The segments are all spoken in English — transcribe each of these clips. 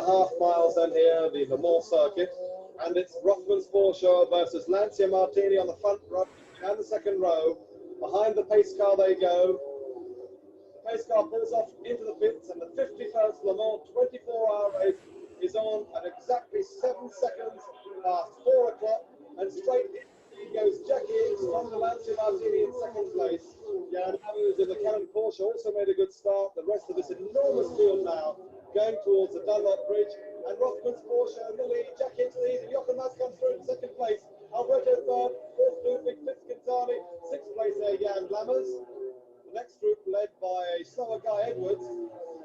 3.5 miles then here, the Le Mans circuit, and it's Rothmans Porsche versus Lancia Martini on the front row and the second row. Behind the pace car they go. The pace car pulls off into the pits, and the 51st Le Mans 24-hour race is on at exactly 7 seconds past 4 o'clock, and straight in goes Jackie Hicks from the Lancia Martini in second place. Jan Lammers in the Canon Porsche also made a good start. The rest of this enormous field now going towards the Dunlop Bridge, and Rothmans Porsche in the lead. Jackie Hicks leads, and Jochen Mass comes through in second place. Alberto third, fourth Ludwig, fifth Quintani, sixth place there Jan Lammers. The next group led by a slower Guy Edwards.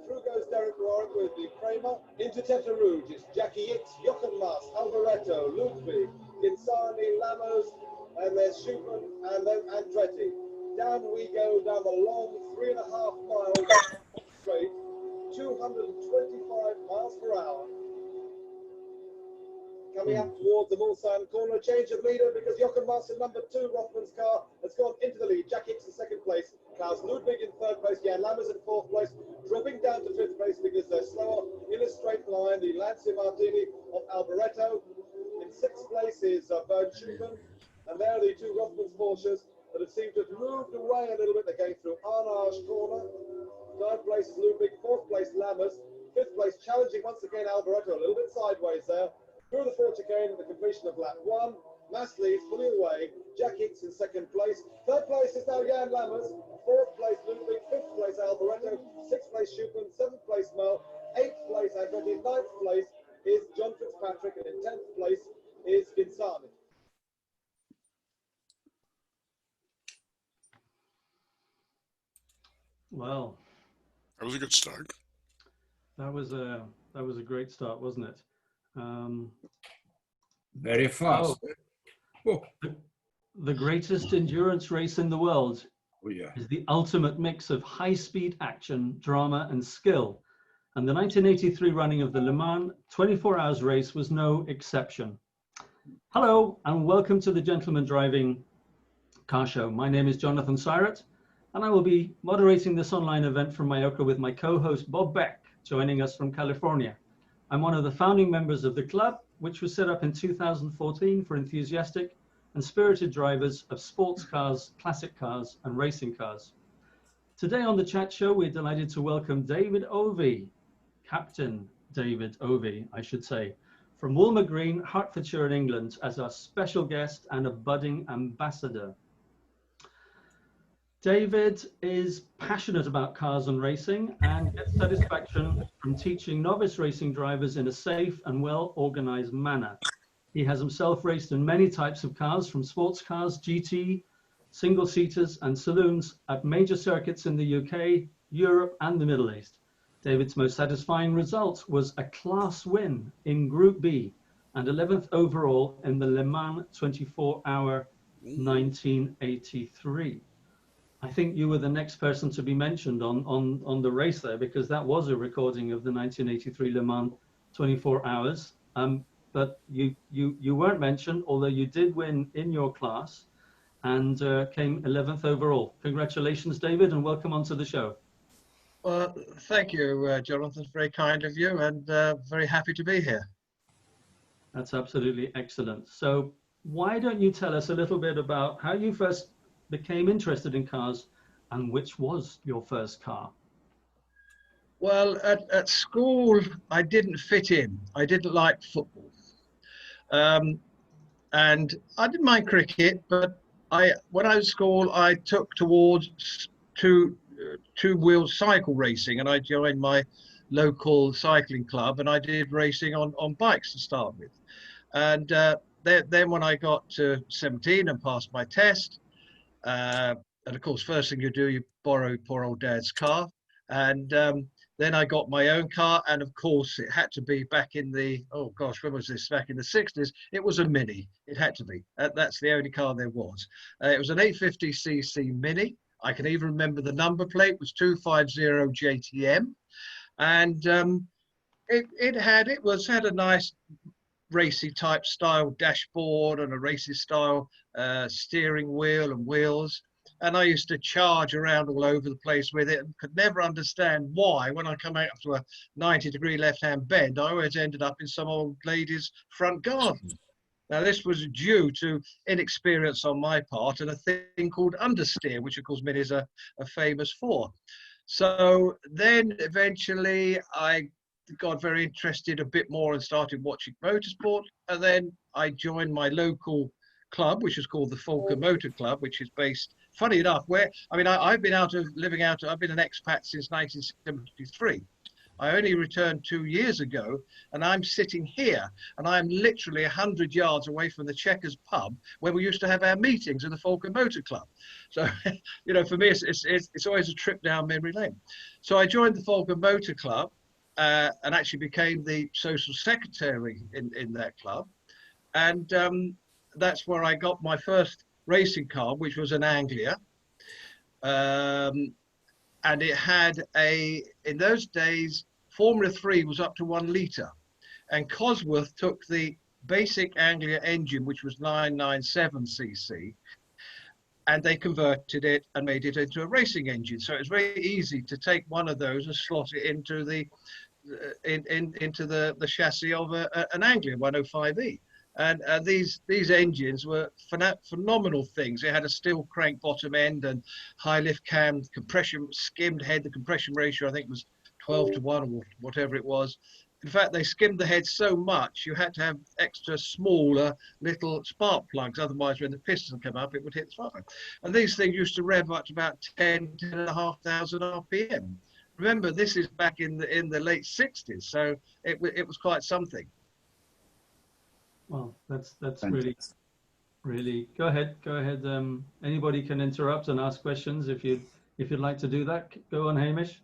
Through goes Derek Warwick with the Kramer. Into Tete Rouge, it's Jackie Hicks, Jochen Mass, Alboreto, Ludwig, Ginzani, Lammers, and there's Schumann and then Andretti. Down we go down the long 3.5 miles straight, 225 miles per hour. Coming up towards the Mulsanne corner, change of leader because Jochen Mass in number 2, Rothman's car, has gone into the lead. Jack Hicks in second place, Klaus Ludwig in third place, Jan Lammers in fourth place, dropping down to fifth place because they're slower in a straight line. The Lancia Martini of Alboreto. In sixth place is Bernd Schumann, and there are the two Rothmans Porsches that have seemed to have moved away a little bit. They're going through Arnage corner. Third place is Ludwig, fourth place Lammers, fifth place challenging once again Alboreto, a little bit sideways there. Through the Ford chicane at the completion of lap 1. Mass leads, pulling away. Jack Hicks in second place. Third place is now Jan Lammers. Fourth place Ludwig. Fifth place Alboreto. Sixth place Schumann. Seventh place Mo. Eighth place Andretti. Ninth place is John Fitzpatrick. And in 10th place is Ginzani. Well, that was a good start. That was a great start, wasn't it? Very fast. Oh, the greatest endurance race in the world is the ultimate mix of high-speed action, drama, and skill. And the 1983 running of the Le Mans 24 Hours race was no exception. Hello, and welcome to the Gentleman Driving Car Show. My name is Jonathan Syrett, and I will be moderating this online event from Mallorca with my co-host Bob Beck, joining us from California. I'm one of the founding members of the club, which was set up in 2014 for enthusiastic and spirited drivers of sports cars, classic cars, and racing cars. Today on the chat show, we're delighted to welcome David Ovey, Captain David Ovey, I should say, from Woolmer Green, Hertfordshire in England, as our special guest and a budding ambassador. David is passionate about cars and racing and gets satisfaction from teaching novice racing drivers in a safe and well-organized manner. He has himself raced in many types of cars, from sports cars, GT, single-seaters and saloons at major circuits in the UK, Europe and the Middle East. David's most satisfying result was a class win in Group B and 11th overall in the Le Mans 24-hour 1983. I think you were the next person to be mentioned on the race there, because that was a recording of the 1983 Le Mans 24 hours. But you weren't mentioned, although you did win in your class and came 11th overall. Congratulations, David, and welcome onto the show. Well, thank you, Jonathan. Very kind of you, and very happy to be here. That's absolutely excellent. So why don't you tell us a little bit about how you first became interested in cars and which was your first car? Well, at school, I didn't fit in. I didn't like football. And I didn't mind cricket, but when I was at school, I took towards two-wheel cycle racing, and I joined my local cycling club, and I did racing on bikes to start with. And then when I got to 17 and passed my test, and of course, first thing you do, you borrow poor old Dad's car. And then I got my own car. And of course, it had to be back in the, oh gosh, when was this? Back in the 60s. It was a Mini. It had to be. That's the only car there was. It was an 850cc Mini. I can even remember the number plate was 250 JTM. And it had a nice racy type style dashboard and a racy style steering wheel and wheels. And I used to charge around all over the place with it and could never understand why, when I come out to a 90-degree left-hand bend, I always ended up in some old lady's front garden. Now, this was due to inexperience on my part and a thing called understeer, which of course Minnie's are famous for. So then eventually I got very interested a bit more and started watching motorsport. And then I joined my local club, which is called the Falcon Motor Club, which is based, funny enough, I've been I've been an expat since 1973. I only returned 2 years ago, and I'm sitting here, and I'm literally 100 yards away from the Checkers pub where we used to have our meetings in the Falcon Motor Club. So, you know, for me, it's always a trip down memory lane. So I joined the Falcon Motor Club and actually became the social secretary in that club. And that's where I got my first racing car, which was an Anglia. And it had in those days, Formula 3 was up to 1 litre. And Cosworth took the basic Anglia engine, which was 997cc, and they converted it and made it into a racing engine. So it was very easy to take one of those and slot it into the chassis of an Anglia 105E. And these engines were phenomenal things. They had a steel crank bottom end and high lift cam, compression skimmed head. The compression ratio, I think, was 12:1 or whatever it was. In fact, they skimmed the head so much you had to have extra smaller little spark plugs. Otherwise, when the piston came up, it would hit the spark plug. And these things used to rev up to about 10,500 RPM. Remember, this is back in the late 60s, so it was quite something. Well, that's really. Go ahead. Anybody can interrupt and ask questions if you'd like to do that. Go on, Hamish.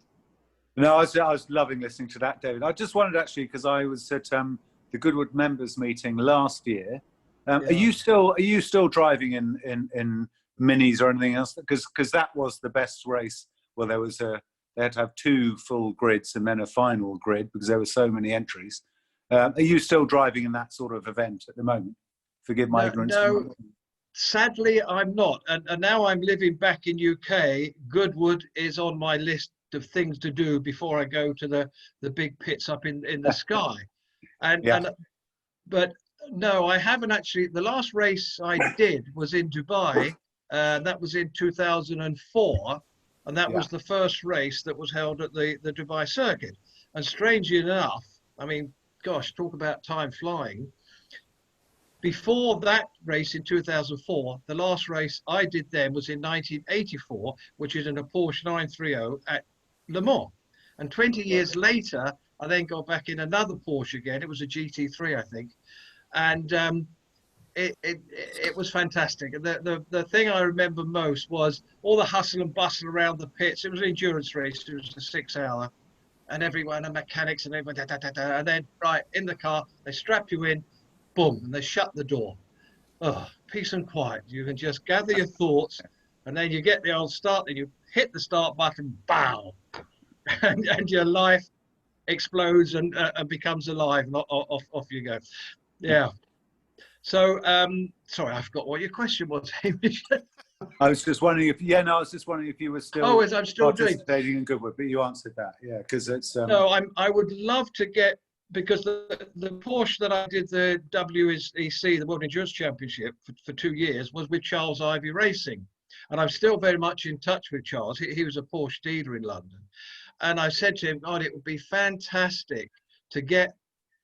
No, I was loving listening to that, David. I just wondered actually, because I was at the Goodwood members meeting last year. Yeah. Are you still driving in minis or anything else? Because that was the best race. Well, they had to have 2 full grids and then a final grid because there were so many entries. Are you still driving in that sort of event at the moment? Forgive my ignorance. No, sadly, I'm not. And now I'm living back in UK. Goodwood is on my list of things to do before I go to the big pits up in the sky. But no, I haven't actually. The last race I did was in Dubai. That was in 2004. And that was the first race that was held at the Dubai circuit. And strangely enough, I mean, gosh, talk about time flying. Before that race in 2004, the last race I did then was in 1984, which is in a Porsche 930 at Le Mans. And 20 years later, I then got back in another Porsche again. It was a GT3, I think. And it was fantastic. The thing I remember most was all the hustle and bustle around the pits. It was an endurance race. It was a 6-hour. And everyone, the mechanics and everyone, and then right in the car, they strap you in, boom, and they shut the door. Oh, peace and quiet. You can just gather your thoughts, and then you get the old start, and you hit the start button, bow, and your life explodes and becomes alive, and off you go. Yeah. So, sorry, I forgot what your question was, Hamish. I was just wondering if you were still I'm still participating in Goodwood, but you answered that, yeah, because it's. No, I would love to get, because the Porsche that I did the WEC, the World Endurance Championship, for 2 years was with Charles Ivy Racing, and I'm still very much in touch with Charles. He was a Porsche dealer in London, and I said to him, God, it would be fantastic to get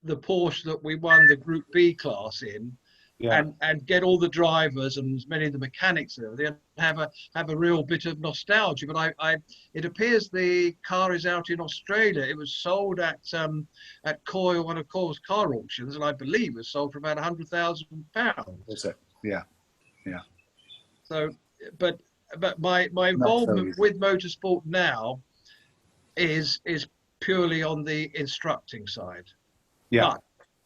the Porsche that we won the Group B class in. Yeah. And get all the drivers and as many of the mechanics there, and have a real bit of nostalgia. But it appears the car is out in Australia. It was sold at Coyle, one of Coyle's car auctions, and I believe it was sold for about £100,000. That's it. Yeah. So, but my involvement with motorsport now is purely on the instructing side. Yeah.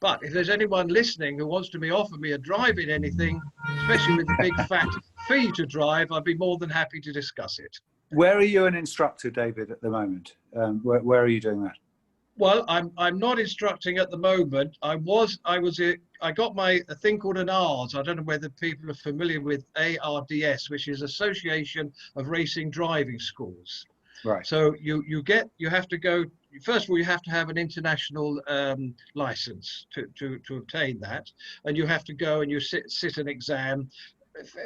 But if there's anyone listening who wants to offer me a drive in anything, especially with a big fat fee to drive, I'd be more than happy to discuss it. Where are you an instructor, David, at the moment? Where are you doing that? Well, I'm not instructing at the moment. I got a thing called an ARDS. I don't know whether people are familiar with ARDS, which is Association of Racing Driving Schools. Right. So you have to go. First of all, you have to have an international license to obtain that, and you have to go and you sit an exam,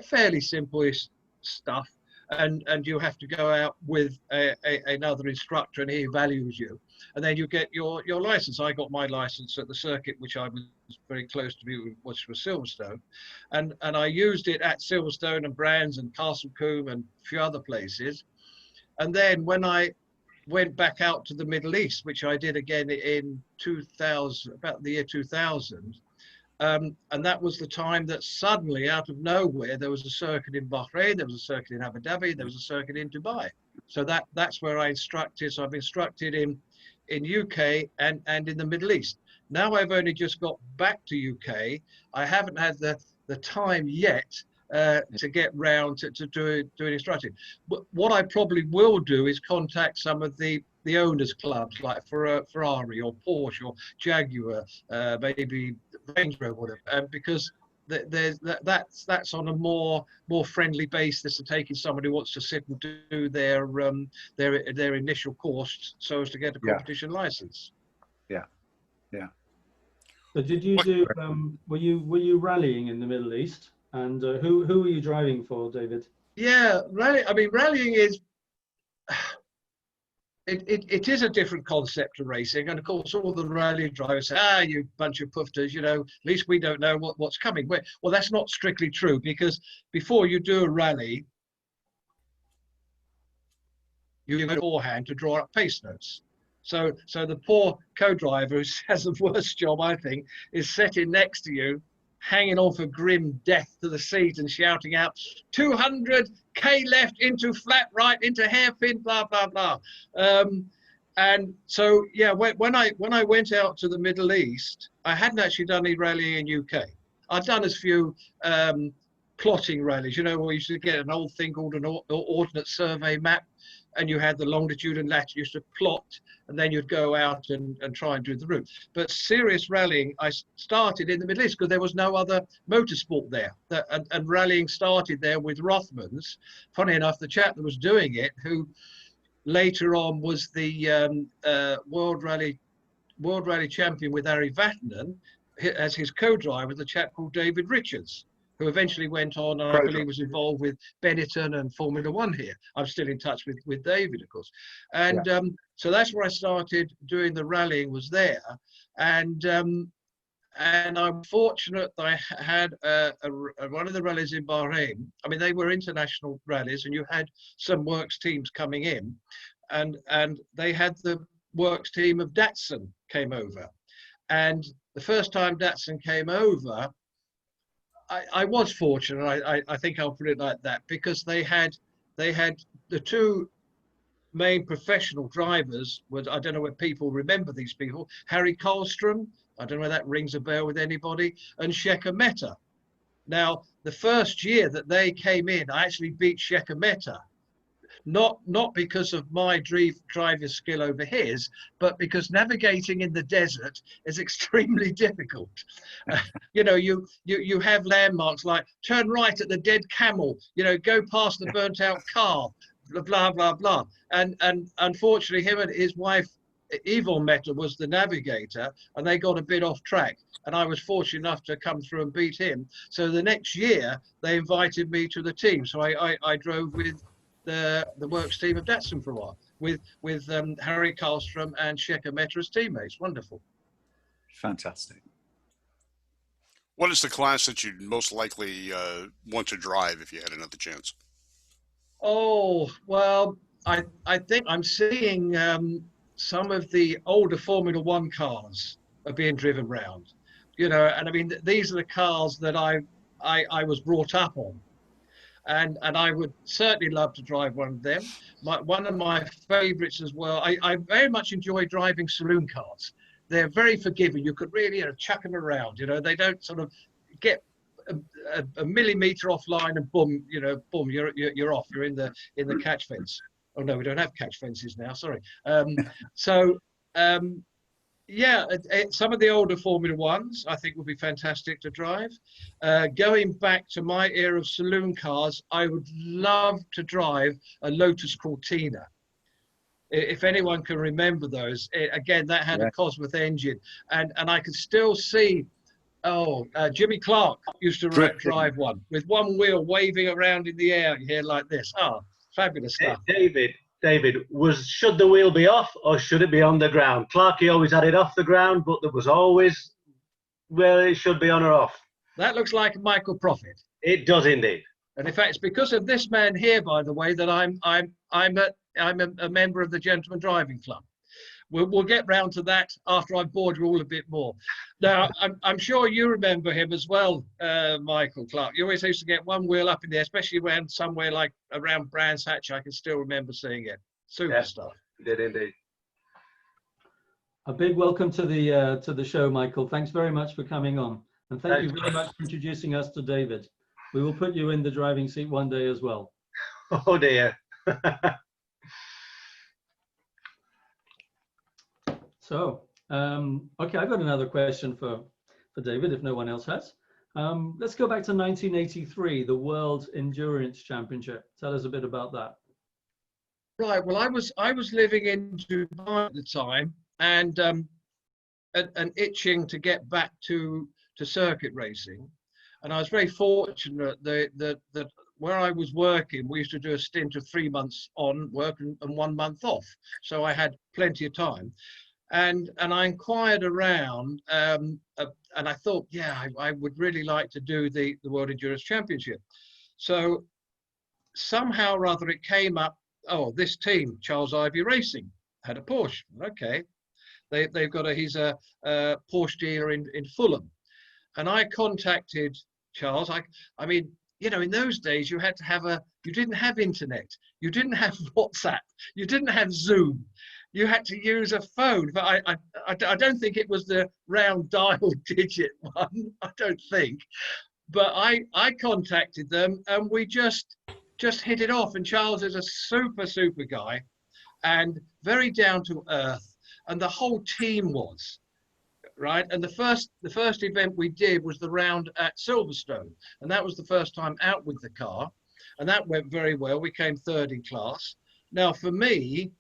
fairly simple stuff, and you have to go out with another instructor, and he evaluates you, and then you get your license. I got my license at the circuit, which I was very close to me, which was Silverstone, and I used it at Silverstone and Brands and Castle Combe and a few other places. And then when I went back out to the Middle East, which I did again in 2000, about the year 2000, and that was the time that suddenly, out of nowhere, there was a circuit in Bahrain, there was a circuit in Abu Dhabi, there was a circuit in Dubai. So that's where I instructed. So I've instructed in UK and in the Middle East. Now I've only just got back to UK. I haven't had the time yet to get round to doing instructing. But what I probably will do is contact some of the owners clubs like Ferrari or Porsche or Jaguar, maybe Range Rover, whatever, because that's on a more friendly basis of taking somebody who wants to sit and do their initial course so as to get a competition license. Yeah. So did you do? Were you rallying in the Middle East? And who were you driving for, David? Yeah, rallying is it is a different concept of racing, and of course all the rally drivers say, you bunch of poofters, at least we don't know what's coming. Well, that's not strictly true, because before you do a rally, you go beforehand to draw up pace notes. So the poor co-driver who has the worst job, I think, is sitting next to you, hanging on for grim death to the seat and shouting out 200k left into flat right into hairpin, blah blah blah. And so when I went out to the Middle East, I hadn't actually done any rallying in UK. I'd done a few plotting rallies, where you used to get an old thing called an ordnance survey map, and you had the longitude and latitude, you used to plot, and then you'd go out and try and do the route. But serious rallying, I started in the Middle East because there was no other motorsport there. And rallying started there with Rothmans. Funny enough, the chap that was doing it, who later on was the World Rally champion with Harry Vatanen, as his co-driver, the chap called David Richards, who eventually went on, and I believe was involved with Benetton and Formula One here. I'm still in touch with David, of course. And so that's where I started doing the rallying, was there. And I'm fortunate that I had one of the rallies in Bahrain. I mean, they were international rallies, and you had some works teams coming in, and they had the works team of Datsun came over. And the first time Datsun came over, I was fortunate. I think I'll put it like that, because they had the two main professional drivers. I don't know whether people remember these people. Harry Karlstrom, I don't know whether that rings a bell with anybody, and Shekhar Mehta. Now, the first year that they came in, I actually beat Shekhar Mehta. Not because of my driving skill over his, but because navigating in the desert is extremely difficult. You have landmarks like turn right at the dead camel, go past the burnt out car, blah blah blah. And unfortunately, him and his wife Yvonne Mehta was the navigator, and they got a bit off track. And I was fortunate enough to come through and beat him. So the next year they invited me to the team. So I drove with the works team of Datsun for a while, with Harry Karlstrom and Shekhar Mehta as teammates. Wonderful. Fantastic. What is the class that you'd most likely want to drive if you had another chance? Oh, well, I think I'm seeing some of the older Formula One cars are being driven round, and I mean, these are the cars that I was brought up on. And I would certainly love to drive one of them. One of my favorites as well, I very much enjoy driving saloon cars. They're very forgiving. You could really chuck them around. They don't sort of get a millimetre offline and boom, boom, you're off. You're in the catch fence. Oh no, we don't have catch fences now. Sorry. Yeah, some of the older Formula Ones I think would be fantastic to drive. Going back to my era of saloon cars, I would love to drive a Lotus Cortina. If anyone can remember those, again, that had a Cosworth engine, and I could still see. Jimmy Clark used to drive one with one wheel waving around in the air. You hear like this. Oh, fabulous stuff. David, should the wheel be off or should it be on the ground? Clarkey always had it off the ground, but there was always where it should be on or off. That looks like Michael Prophet. It does indeed. And in fact, it's because of this man here, by the way, that I'm a member of the Gentleman Driving Club. We'll get round to that after I've bored you all a bit more. Now, I'm sure you remember him as well, Michael Clark. You always used to get one wheel up in there, especially when somewhere like around Brands Hatch. I can still remember seeing it. Super stuff. Did indeed. A big welcome to the show, Michael. Thanks very much for coming on, and thank you very much for introducing us to David. We will put you in the driving seat one day as well. Oh dear. So, okay, I've got another question for David, if no one else has. Let's go back to 1983, the World Endurance Championship. Tell us a bit about that. Right. Well, I was living in Dubai at the time, and itching to get back to circuit racing, and I was very fortunate that where I was working, we used to do a stint of 3 months on work and 1 month off, so I had plenty of time. And I inquired around, and I thought, yeah, I would really like to do the World Endurance Championship. So somehow or other it came up, this team, Charles Ivy Racing, had a Porsche. Okay. They've got he's a Porsche dealer in Fulham. And I contacted Charles. I mean, you know, in those days you had to have you didn't have internet. You didn't have WhatsApp. You didn't have Zoom. You had to use a phone, but I don't think it was the round dial digit one. I don't think, but I contacted them and we just hit it off. And Charles is a super guy, and very down to earth, and the whole team was right. And the first event we did was the round at Silverstone, and that was the first time out with the car, and that went very well. We came third in class. Now for me,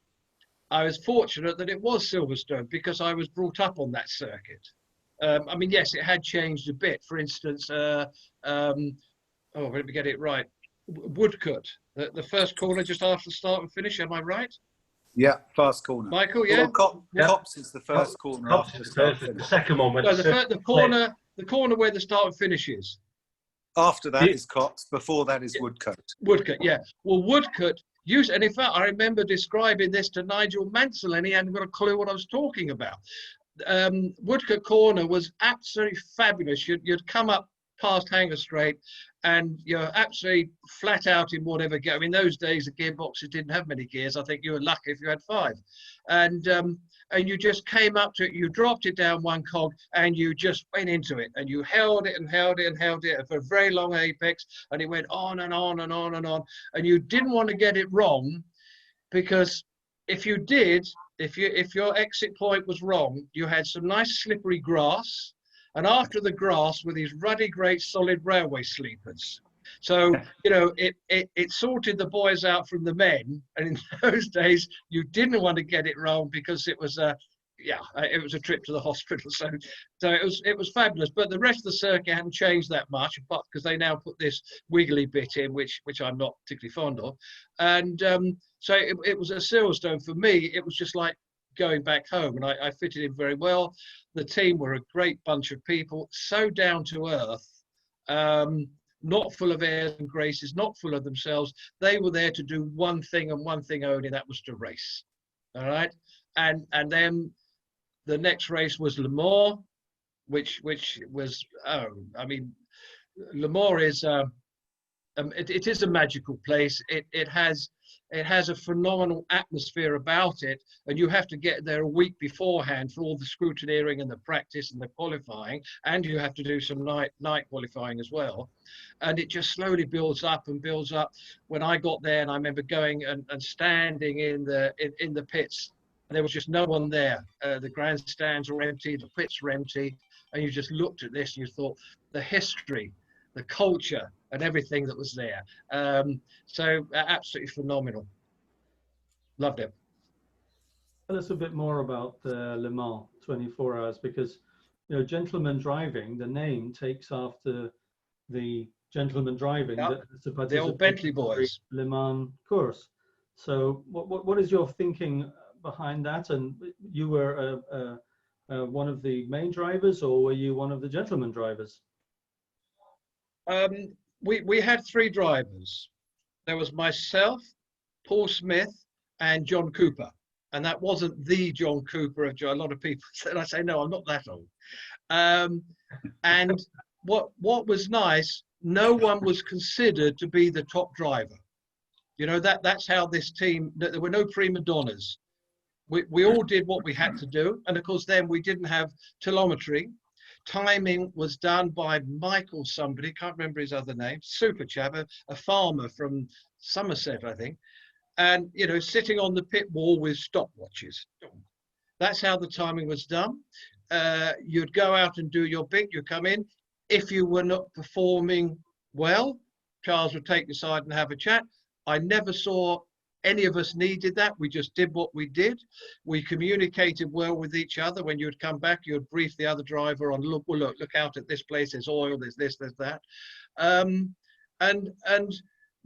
I was fortunate that it was Silverstone because I was brought up on that circuit. I mean, yes, it had changed a bit. For instance, let me get it right. Woodcut, the first corner just after the start and finish. Am I right? Yeah, first corner. Michael, yeah. Well, Cops is the first corner. Cops is the second one. No, the corner where the start and finish is. After that is Cops. Before that is Woodcut. Woodcut, yeah. Well, Woodcut. And in fact, I remember describing this to Nigel Mansell, and he hadn't got a clue what I was talking about. Woodcut Corner was absolutely fabulous. You'd come up past Hanger Straight, and you're absolutely flat out in whatever gear. I mean, those days the gearboxes didn't have many gears. I think you were lucky if you had 5. And you just came up to it, you dropped it down one cog, and you just went into it, and you held it and held it and held it for a very long apex, and it went on and on and on and on. And you didn't want to get it wrong, because if you did, if your exit point was wrong, you had some nice slippery grass, and after the grass were these ruddy, great, solid railway sleepers. So, you know, it sorted the boys out from the men. And in those days, you didn't want to get it wrong because it was a trip to the hospital. So it was fabulous. But the rest of the circuit hadn't changed that much, but because they now put this wiggly bit in, which I'm not particularly fond of. And so it was a Silverstone. For me, it was just like going back home, and I fitted in very well. The team were a great bunch of people, so down to earth. Not full of airs and graces, not full of themselves. They were there to do one thing and one thing only, that was to race. All right. And then the next race was Le Mans, which was, Le Mans is, it is a magical place. It has a phenomenal atmosphere about it, and you have to get there a week beforehand for all the scrutineering and the practice and the qualifying, and you have to do some night qualifying as well. And it just slowly builds up and builds up. When I got there, and I remember going and standing in the pits there was just no one there. The grandstands were empty, the pits were empty, and you just looked at this and you thought the history, the culture, and everything that was there. So absolutely phenomenal. Loved it. Tell us a bit more about Le Mans 24 Hours, because gentleman driving, the name takes after the gentleman driving the old Bentley boys. Le Mans course. So what is your thinking behind that? And you were one of the main drivers, or were you one of the gentleman drivers? We had 3 drivers. There was myself, Paul Smith, and John Cooper. And that wasn't the John Cooper of a lot of people said. I say, no, I'm not that old. And what was nice, no one was considered to be the top driver. That's how this team, there were no prima donnas. We all did what we had to do. And of course, then we didn't have telemetry. Timing was done by Michael somebody, can't remember his other name, super chap, a farmer from Somerset, I think. And, sitting on the pit wall with stopwatches. That's how the timing was done. You'd go out and do your bit, you come in. If you were not performing well, Charles would take you aside and have a chat. I never saw any of us needed that. We just did what we did. We communicated well with each other. When you would come back, you would brief the other driver on, look out at this place, there's oil, there's this, there's that. And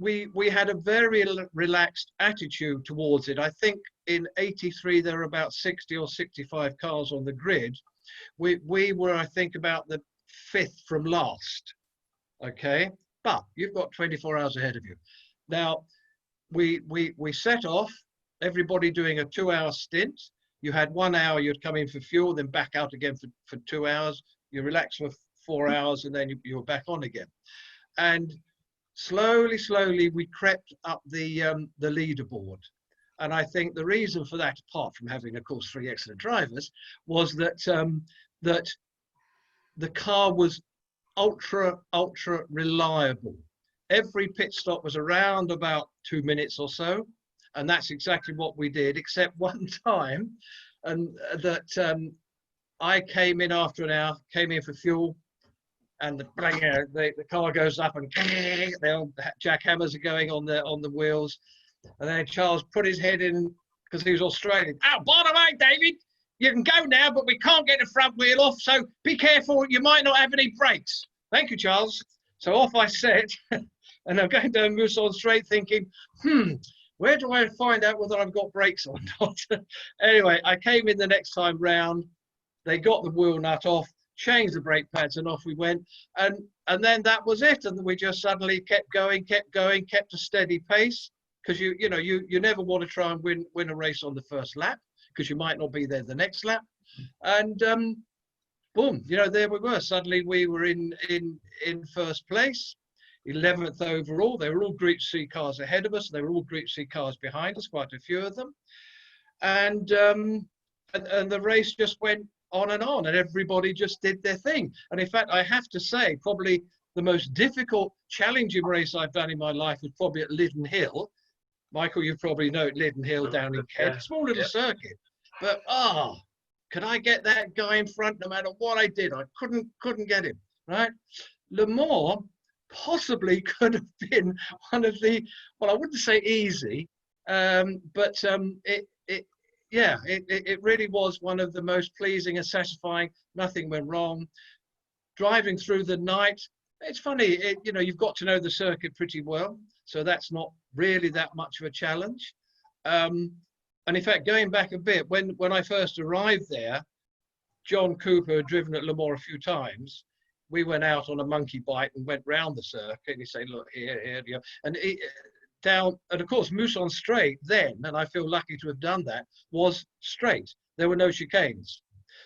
we had a very relaxed attitude towards it. I think in '83 there were about 60 or 65 cars on the grid. We were, I think, about the 5th from last. Okay, but you've got 24 hours ahead of you. Now we set off, everybody doing a 2-hour stint. You had 1 hour, you'd come in for fuel, then back out again for 2 hours. You relax for 4 hours, and then you were back on again. And slowly, we crept up the leaderboard. And I think the reason for that, apart from having, of course, 3 excellent drivers, was that that the car was ultra reliable. Every pit stop was around about 2 minutes or so, and that's exactly what we did, except one time, and that I came in after an hour, came in for fuel, and the car goes up, and the old jackhammers are going on the wheels, and then Charles put his head in because he was Australian. Oh, by the way, David, you can go now, but we can't get the front wheel off, so be careful. You might not have any brakes. Thank you, Charles. So off I set, and I'm going down Mousson Straight thinking, where do I find out whether I've got brakes or not? Anyway, I came in the next time round. They got the wheel nut off, changed the brake pads, and off we went. And then that was it. And we just suddenly kept going, kept a steady pace, because you never want to try and win a race on the first lap, because you might not be there the next lap. And boom, there we were. Suddenly we were in first place, 11th overall. They were all Group C cars ahead of us. They were all Group C cars behind us, quite a few of them. And the race just went on, and everybody just did their thing. And in fact, I have to say, probably the most difficult, challenging race I've done in my life was probably at Liddon Hill. Michael, you probably know Liddon Hill down in Kent. Yeah. Small little circuit. But, could I get that guy in front no matter what I did? I couldn't get him, right? Le Mans possibly could have been one of the, well, I wouldn't say easy, but it really was one of the most pleasing and satisfying. Nothing went wrong. Driving through the night, it's funny, you've got to know the circuit pretty well, so that's not really that much of a challenge. And in fact, going back a bit, when I first arrived there, John Cooper had driven at Le Mans a few times. We went out on a monkey bike and went round the circuit. And he said, look, here, and down, and of course, Mousson Straight then, and I feel lucky to have done that, was straight. There were no chicanes.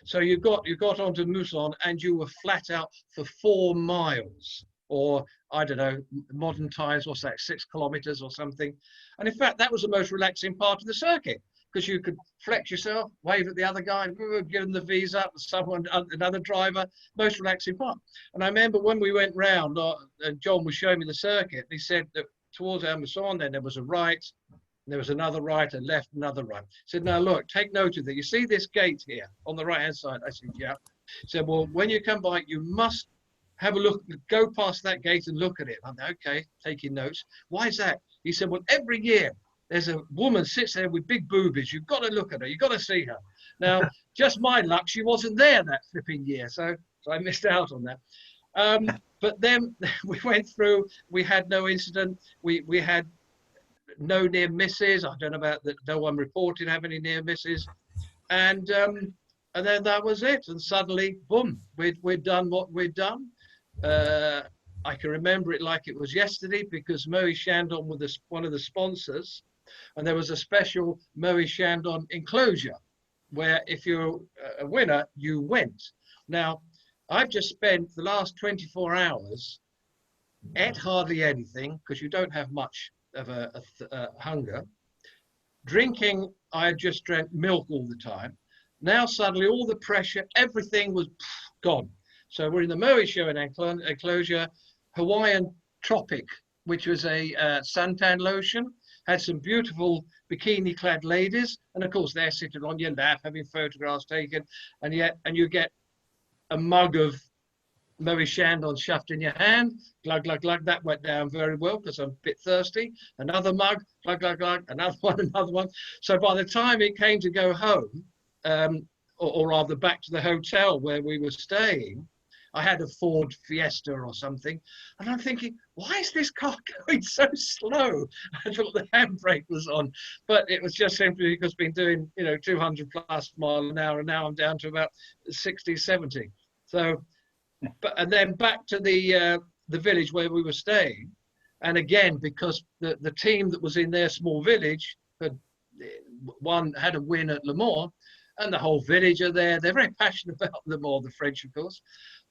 So you got onto Mousson and you were flat out for 4 miles, or I don't know, modern times, what's that, 6 kilometers or something. And in fact, that was the most relaxing part of the circuit, because you could flex yourself, wave at the other guy, give them the V's up, another driver, most relaxing part. And I remember when we went round, and John was showing me the circuit, he said that towards Mousson then there was a right, There was another right, a left, another right. He said, now look, take note of that. You see this gate here on the right-hand side? I said, yeah. He said, well, when you come by, you must have a look, go past that gate and look at it. I'm like, okay, taking notes. Why is that? He said, well, every year there's a woman sits there with big boobies. You've got to look at her. You've got to see her. Now, just my luck, she wasn't there that flipping year. So I missed out on that. But then we went through, we had no incident. We had no near misses. I don't know about that. No one reported having any near misses. And then that was it. And suddenly, boom, we'd done what we'd done. I can remember it like it was yesterday because Moe Chandon was one of the sponsors. And there was a special Moe Chandon enclosure where if you're a winner, you went. Now, I've just spent the last 24 hours, ate hardly anything because you don't have much of a hunger. Drinking, I just drank milk all the time. Now suddenly all the pressure, everything was gone. So we're in the Moe Show enclosure, Hawaiian Tropic, which was a suntan lotion, had some beautiful bikini-clad ladies, and of course they're sitting on your lap having photographs taken, and you get a mug of Moe Chandon shoved in your hand, glug, glug, glug. That went down very well because I'm a bit thirsty. Another mug, glug, glug, glug, another one. So by the time it came to go home, or rather back to the hotel where we were staying, I had a Ford Fiesta or something. And I'm thinking, why is this car going so slow? I thought the handbrake was on, but it was just simply because I've been doing, 200 plus miles an hour. And now I'm down to about 60, 70. So, and then back to the village where we were staying. And again, because the team that was in their small village had a win at Le Mans, and the whole village are there. They're very passionate about Le Mans, the French, of course.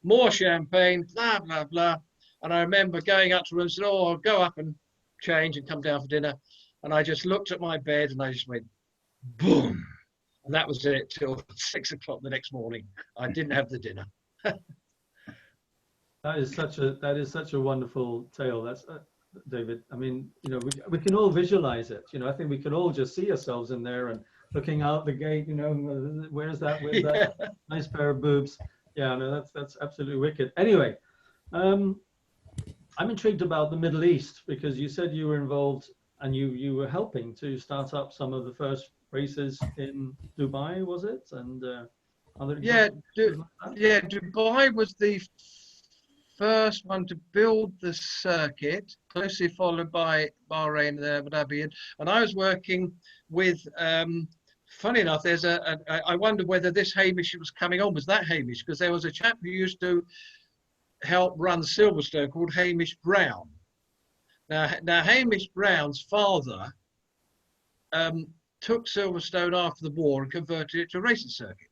More champagne, blah, blah, blah. And I remember going up to room and said, oh, I'll go up and change and come down for dinner. And I just looked at my bed and I just went, boom. And that was it till 6 o'clock the next morning. I didn't have the dinner. That is such a wonderful tale. That's David. I mean, we can all visualize it. I think we can all just see ourselves in there and looking out the gate. Where's that? Yeah. Nice pair of boobs. Yeah, no, that's absolutely wicked. Anyway, I'm intrigued about the Middle East because you said you were involved and you were helping to start up some of the first races in Dubai, was it? And other Dubai was the first one to build the circuit, closely followed by Bahrain and Abu Dhabi. And I was working with, funny enough, there's I wonder whether this Hamish was coming on, was that Hamish? Because there was a chap who used to help run Silverstone called Hamish Brown. Now Hamish Brown's father took Silverstone after the war and converted it to a racing circuit.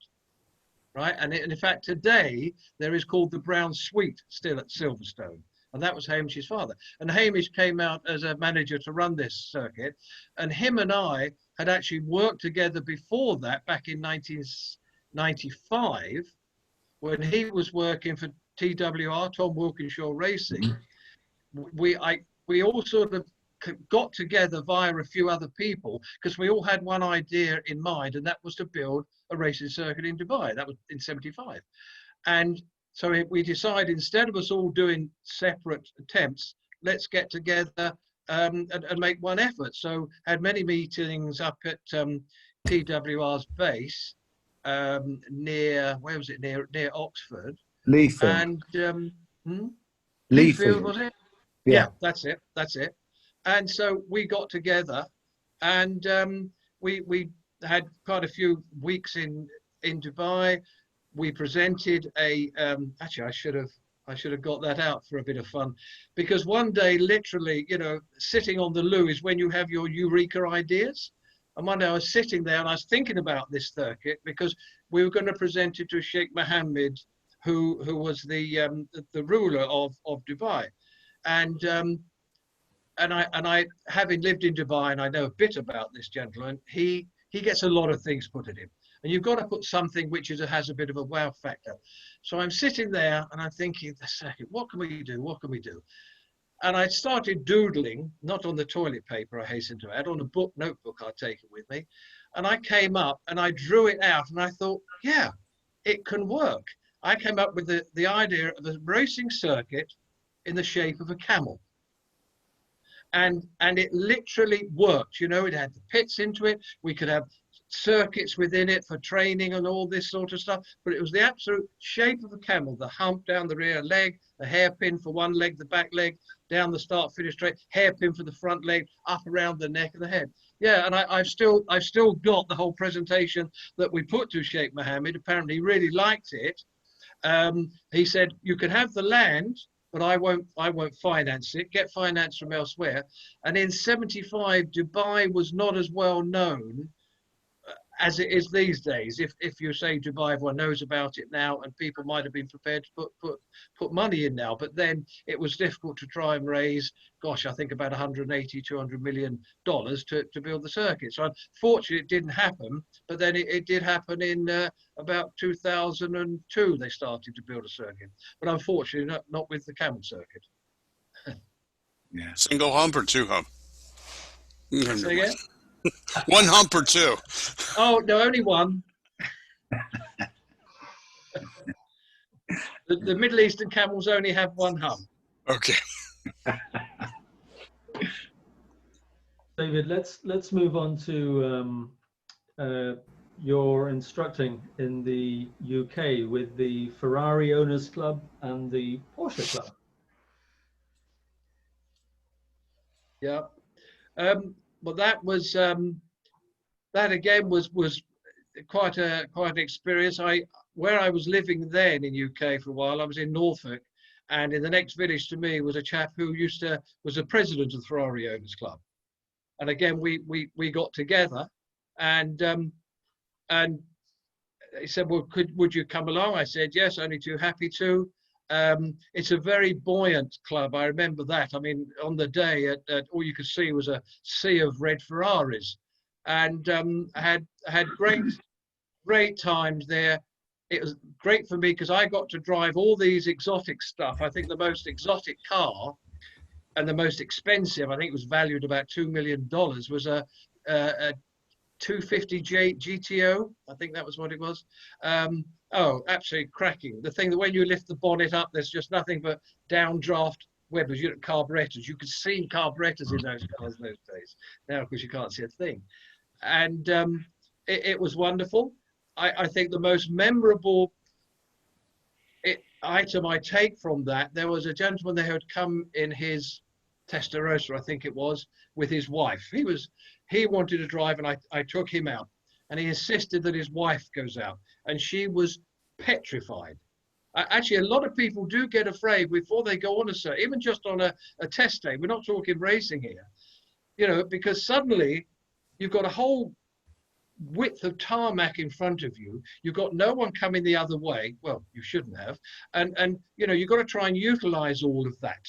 Right, and in fact today there is called the Brown Suite still at Silverstone, and that was Hamish's father. And Hamish came out as a manager to run this circuit, and him and I had actually worked together before that back in 1995 when he was working for TWR, Tom Wilkinshaw Racing. We all sort of got together via a few other people because we all had one idea in mind, and that was to build a racing circuit in Dubai. That was in '75. And so we decided, instead of us all doing separate attempts, let's get together and make one effort. So had many meetings up at TWR's base near, where was it, near Oxford? Leafield. And Leafield, was it? Yeah, that's it. And so we got together and we had quite a few weeks in Dubai. We presented actually I should have got that out for a bit of fun, because one day, literally, sitting on the loo is when you have your eureka ideas. And one day I was sitting there and I was thinking about this circuit because we were going to present it to Sheikh Mohammed, who was the ruler of Dubai. And I, having lived in Dubai, and I know a bit about this gentleman, he gets a lot of things put at him. And you've got to put something which has a bit of a wow factor. So I'm sitting there and I'm thinking, what can we do? What can we do? And I started doodling, not on the toilet paper, I hasten to add, on a notebook I'd taken with me. And I came up and I drew it out and I thought, yeah, it can work. I came up with the idea of a racing circuit in the shape of a camel. And it literally worked. You know, it had the pits into it. We could have circuits within it for training and all this sort of stuff. But it was the absolute shape of a camel, the hump down the rear leg, the hairpin for one leg, the back leg, down the start finish straight, hairpin for the front leg, up around the neck and the head. Yeah, and I've still got the whole presentation that we put to Sheikh Mohammed. Apparently he really liked it. He said, you can have the land, but I won't finance it, get finance from elsewhere. And in 75, Dubai was not as well known as it is these days. If you say Dubai, everyone knows about it now, and people might have been prepared to put money in now. But then it was difficult to try and raise, gosh, I think about 180, $200 million to build the circuit. So unfortunately, it didn't happen. But then it did happen in about 2002. They started to build a circuit, but unfortunately, not with the camel circuit. Yeah. Single hump or two hump? Say again? One hump or two? Oh, no, only one. The Middle Eastern camels only have one hump. Okay. David, let's move on to your instructing in the UK with the Ferrari Owners Club and the Porsche Club. Yeah. Well, that was that again was quite an experience. Where I was living then in UK for a while, I was in Norfolk, and in the next village to me was a chap who was the president of the Ferrari Owners Club. And again, we got together, and he said, well, would you come along? I said, yes, only too happy to. It's a very buoyant club. I remember that. I mean, on the day, all you could see was a sea of red Ferraris, and had great times there. It was great for me because I got to drive all these exotic stuff. I think the most exotic car and the most expensive, I think it was valued about $2 million, was a 250 GTO. I think that was what it was. Oh, absolutely cracking. The thing that when you lift the bonnet up, there's just nothing but downdraft Webbers, carburetors. You could see carburetors in those cars in those days. Now, of course, you can't see a thing. And it was wonderful. I think the most memorable item I take from that, there was a gentleman there who had come in his Testarossa, I think it was, with his wife. He wanted to drive, and I took him out, and he insisted that his wife goes out, and she was petrified. Actually, a lot of people do get afraid before they go on a circuit, even just on a test day. We're not talking racing here, you know, because suddenly you've got a whole width of tarmac in front of you. You've got no one coming the other way. Well, you shouldn't have. And you know, you've got to try and utilize all of that.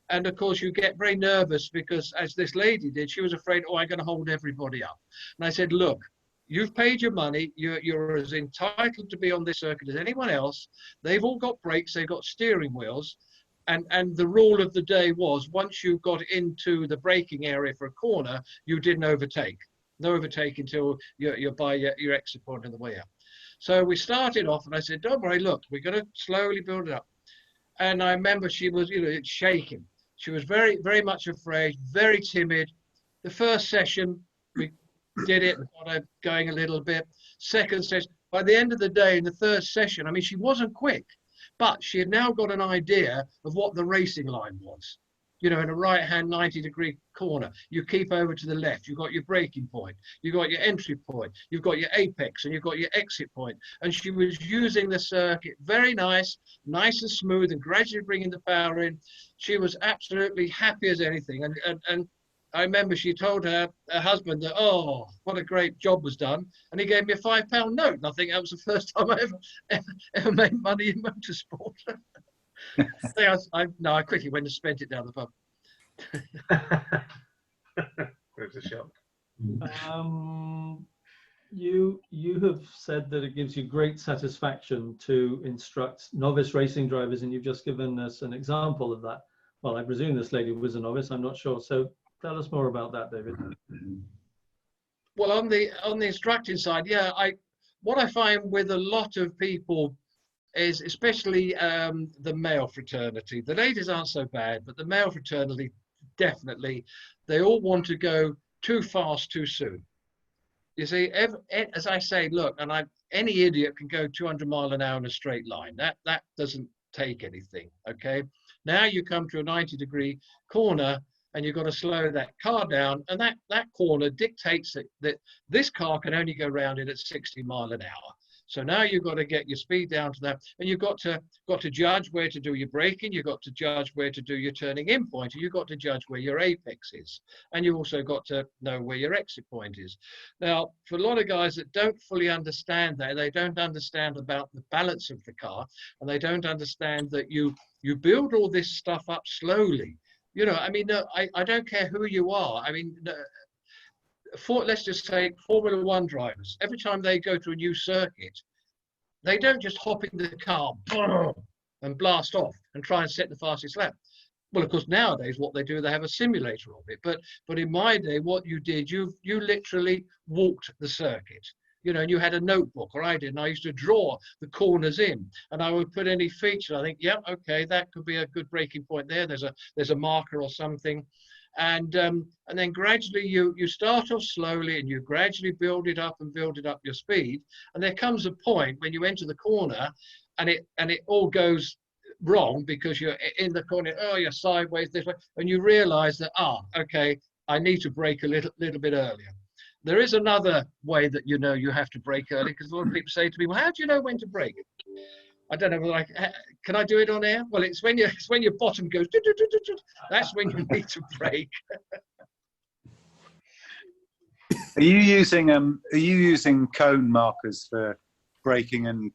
And of course, you get very nervous because, as this lady did, she was afraid, oh, I'm going to hold everybody up. And I said, look, you've paid your money. You're as entitled to be on this circuit as anyone else. They've all got brakes. They've got steering wheels. And the rule of the day was, once you got into the braking area for a corner, you didn't overtake. No overtake until you're by your exit point on the way out. So we started off, and I said, don't worry, look, we're going to slowly build it up. And I remember she was, you know, shaking. She was very, very much afraid, very timid. The first session, we did it, got her going a little bit. Second session, by the end of the day, in the third session, I mean, she wasn't quick, but she had now got an idea of what the racing line was. You know, in a right-hand 90-degree corner, you keep over to the left. You've got your braking point. You've got your entry point. You've got your apex, and you've got your exit point. And she was using the circuit very nice and smooth, and gradually bringing the power in. She was absolutely happy as anything. And I remember she told her husband that, oh, what a great job was done. And he gave me a £5 note. And I think that was the first time I ever made money in motorsport. I quickly went and spent it down the pub. It was a shock. You have said that it gives you great satisfaction to instruct novice racing drivers, and you've just given us an example of that. Well, I presume this lady was a novice. I'm not sure. So tell us more about that, David. Well, on the instructing side, yeah, what I find with a lot of people is, especially the male fraternity, the ladies aren't so bad, but the male fraternity, definitely, they all want to go too fast too soon. You see, as I say, look, and any idiot can go 200 miles an hour in a straight line. That doesn't take anything, okay? Now you come to a 90-degree corner and you've got to slow that car down, and that corner dictates that this car can only go round it at 60 miles an hour. So now you've got to get your speed down to that, and you've got to judge where to do your braking, you've got to judge where to do your turning in point, and you've got to judge where your apex is, and you've also got to know where your exit point is. Now, for a lot of guys that don't fully understand that, they don't understand about the balance of the car, and they don't understand that you build all this stuff up slowly. You know, I mean, I don't care who you are. I mean, let's just say Formula One drivers, every time they go to a new circuit, they don't just hop in the car and blast off and try and set the fastest lap. Well, of course, nowadays what they do, they have a simulator of it. But in my day, what you did, you literally walked the circuit. You know, and you had a notebook, or I did, and I used to draw the corners in, and I would put any feature. I think, yeah, okay, that could be a good breaking point there. There's a marker or something. And then gradually you start off slowly, and you gradually build it up your speed. And there comes a point when you enter the corner, and it all goes wrong because you're in the corner. Oh, you're sideways this way, and you realise that okay, I need to brake a little bit earlier. There is another way that you know you have to brake early, because a lot of people say to me, "Well, how do you know when to brake?" I don't know, like, can I do it on air? Well, it's when your bottom goes, that's when you need to brake. Are you using cone markers for braking and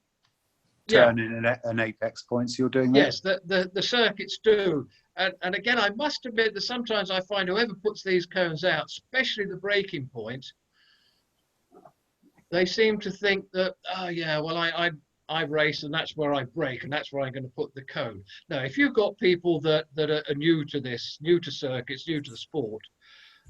turning and apex points? You're doing that? Yes, the circuits do. And again, I must admit that sometimes I find whoever puts these cones out, especially the braking point, they seem to think that, oh yeah, well, I race and that's where I brake and that's where I'm going to put the cone. Now, if you've got people that are new to this, new to circuits, new to the sport,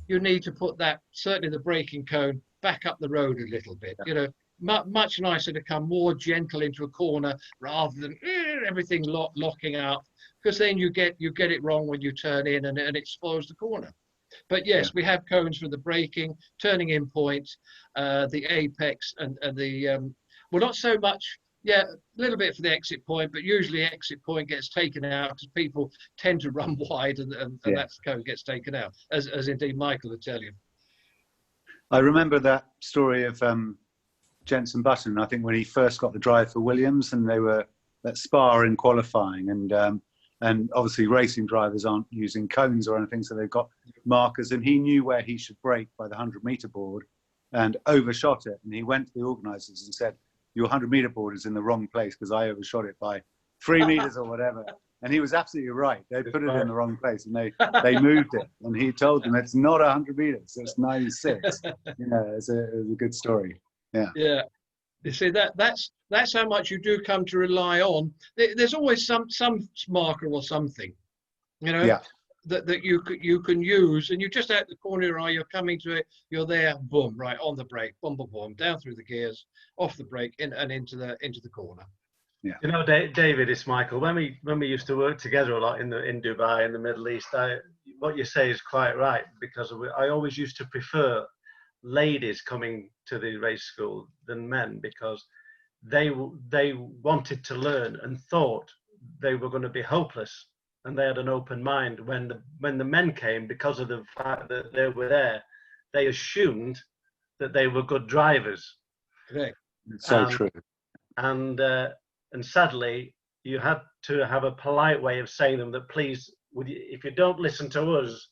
you need to put that, certainly the braking cone, back up the road a little bit. You know, much nicer to come more gentle into a corner rather than everything locking up, because then you get it wrong when you turn in and it spoils the corner. But yes, we have cones for the braking, turning in point, the apex, and the well, not so much. Yeah, a little bit for the exit point, but usually exit point gets taken out because people tend to run wide, and that cone gets taken out, as indeed Michael will tell you. I remember that story of Jenson Button, I think, when he first got the drive for Williams, and they were at Spa in qualifying, and obviously racing drivers aren't using cones or anything, so they've got markers, and he knew where he should brake by the 100-meter board and overshot it. And he went to the organisers and said, "Your 100-meter board is in the wrong place because I overshot it by 3 meters or whatever." And he was absolutely right. They put it in the wrong place, and they moved it. And he told them it's not 100 meters, it's 96. You know, it's a good story. Yeah. Yeah. You see, that's how much you do come to rely on. There's always some marker or something, you know, that you can use, and you just out the corner of your eye, you're coming to it, you're there, boom, right on the brake, boom, boom, boom, down through the gears, off the brake, and into the corner. Yeah. You know, David, it's Michael. When we used to work together a lot in Dubai, in the Middle East, what you say is quite right, because I always used to prefer ladies coming to the race school than men, because they wanted to learn and thought they were going to be hopeless, and they had an open mind. When the men came, because of the fact that they were there, they assumed that they were good drivers. Correct. So true. And sadly, you had to have a polite way of saying them that, please, if you don't listen to us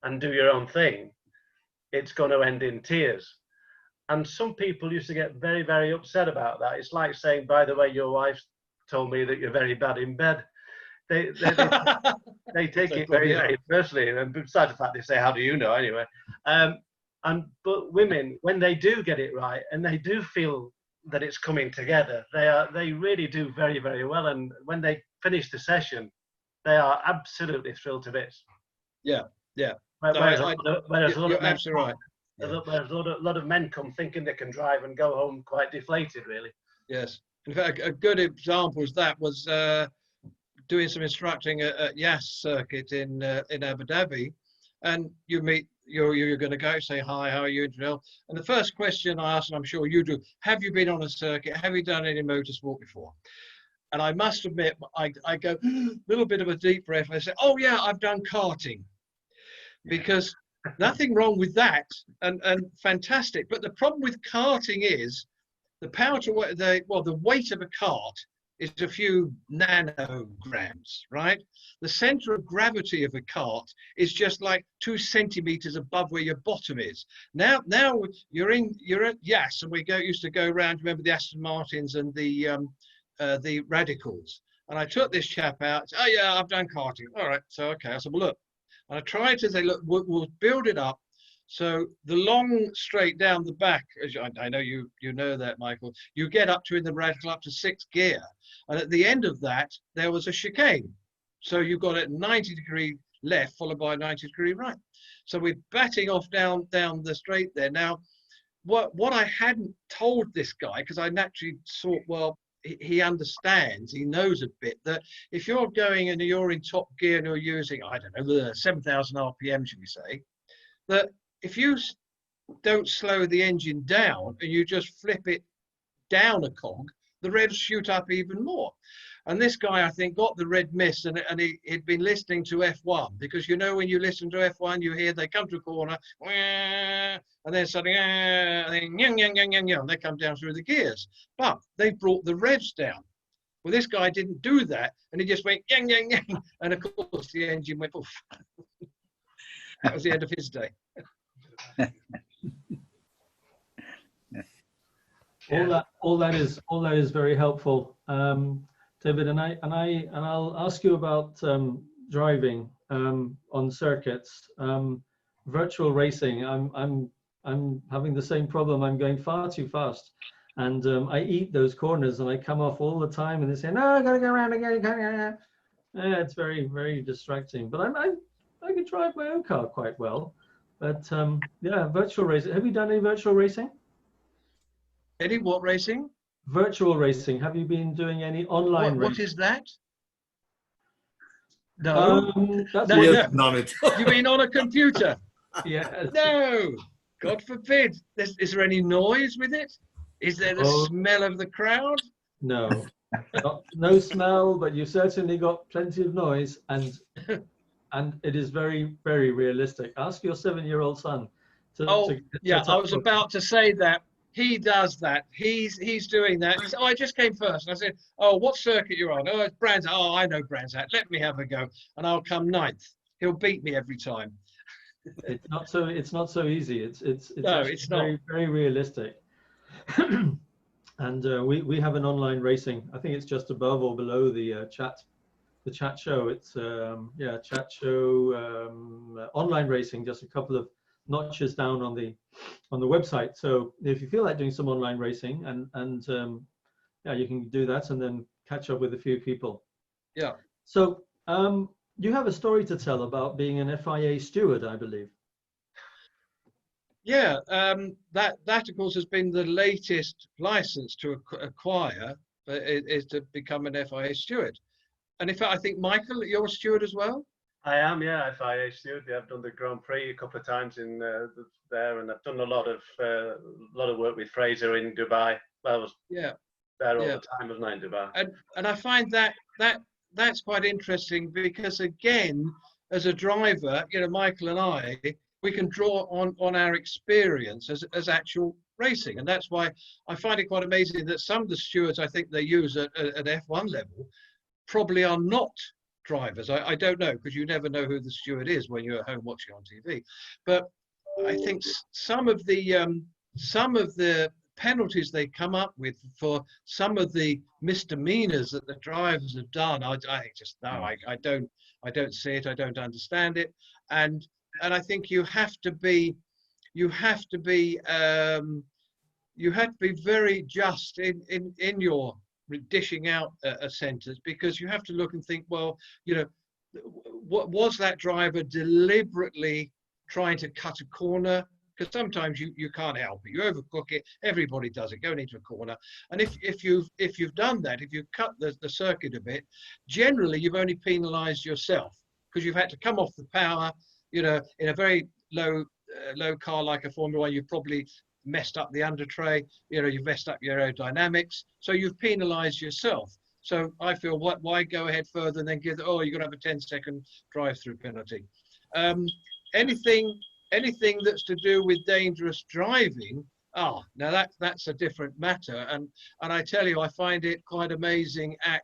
and do your own thing, it's going to end in tears. And some people used to get very, very upset about that. It's like saying, by the way, your wife told me that you're very bad in bed. They take it very, very personally. And besides the fact they say, how do you know anyway? But women, when they do get it right and they do feel that it's coming together, they really do very, very well. And when they finish the session, they are absolutely thrilled to bits. Yeah, yeah. Whereas, No, whereas a lot you're of men absolutely right. Yeah. Whereas a lot of men come thinking they can drive and go home quite deflated, really. Yes. In fact, a good example of that was doing some instructing at Yas circuit in Abu Dhabi, and you meet, you're going to go, say hi, how are you, and the first question I ask, and I'm sure you do, have you been on a circuit? Have you done any motorsport before? And I must admit, I go a little bit of a deep breath, and I say, oh yeah, I've done karting, because nothing wrong with that, and fantastic. But the problem with karting is the power to the weight of a cart is a few nanograms, right? The center of gravity of a cart is just like 2 centimeters above where your bottom is. Now you're at Yas, and we used to go around. Remember the Aston Martins and the Radicals? And I took this chap out. Oh yeah, I've done karting. All right, so okay. I said, well, look. And I tried to say, look, we'll build it up. So the long straight down the back, as I know you know that, Michael, you get up to in the Radical up to 6th gear. And at the end of that, there was a chicane. So you've got it 90-degree left followed by a 90-degree right. So we're batting off down the straight there. Now, what I hadn't told this guy, because I naturally thought, well, he understands, he knows a bit, that if you're going and you're in top gear and you're using, I don't know, 7,000 RPM, should we say, that if you don't slow the engine down and you just flip it down a cog, the revs shoot up even more. And this guy, I think, got the red mist, and he'd been listening to F1, because you know when you listen to F1, you hear they come to a corner, and then suddenly, and then they come down through the gears. But they brought the revs down. Well, this guy didn't do that, and he just went yang, yang, yang, and of course the engine went off. That was the end of his day. All that is very helpful, David. And I'll ask you about driving on circuits, virtual racing. I'm having the same problem. I'm going far too fast, and I eat those corners, and I come off all the time. And they say, "No, I gotta go around again." It's very, very distracting. But I can drive my own car quite well. But yeah, virtual racing. Have you done any virtual racing? Any what racing? Virtual racing. Have you been doing any online racing? What is that? No. That's No. You mean on a computer? Yeah. No. God forbid. Is there any noise with it? Is there the smell of the crowd? No. No smell, but you certainly got plenty of noise, and it is very, very realistic. Ask your 7-year-old son. I was about to say that. He does that. He's doing that. He said, oh, I just came first. And I said, oh, what circuit you're on? Oh, it's Brands Hatch. Oh, I know Brands Hatch. Let me have a go, and I'll come 9th. He'll beat me every time. It's not so easy. It's very, very realistic. And we have an online racing. I think it's just above or below the chat show. It's chat show online racing, just a couple of notches down on the website. So if you feel like doing some online racing, and you can do that and then catch up with a few people. Yeah. So you have a story to tell about being an FIA steward, I believe. Yeah, that of course has been the latest license to acquire, is to become an FIA steward. And in fact, I think, Michael, you're a steward as well? I am, yeah, FIA steward. Yeah, I've done the Grand Prix a couple of times in there, and I've done a lot of work with Fraser in Dubai. I was there all the time, wasn't I, in Dubai? And I find that's quite interesting, because again, as a driver, you know, Michael and I, we can draw on our experience as actual racing, and that's why I find it quite amazing that some of the stewards I think they use at F1 level probably are not drivers. I don't know, because you never know who the steward is when you're at home watching on TV. But I think some of the penalties they come up with for some of the misdemeanors that the drivers have done, I just no, I don't see it. I don't understand it. And I think you have to be very just in your dishing out a sentence, because you have to look and think, well, you know, what was that driver deliberately trying to cut a corner? Because sometimes you can't help it. You overcook it. Everybody does it, going into a corner. And if you've done that, if you've cut the circuit a bit, generally you've only penalised yourself, because you've had to come off the power. You know, in a very low car like a Formula One, you've probably messed up the under tray. You know, you've messed up your aerodynamics. So you've penalised yourself. So I feel, why go ahead further and then give, oh, you're going to have a 10-second drive-through penalty. Anything that's to do with dangerous driving, now that's a different matter. And I tell you, I find it quite amazing at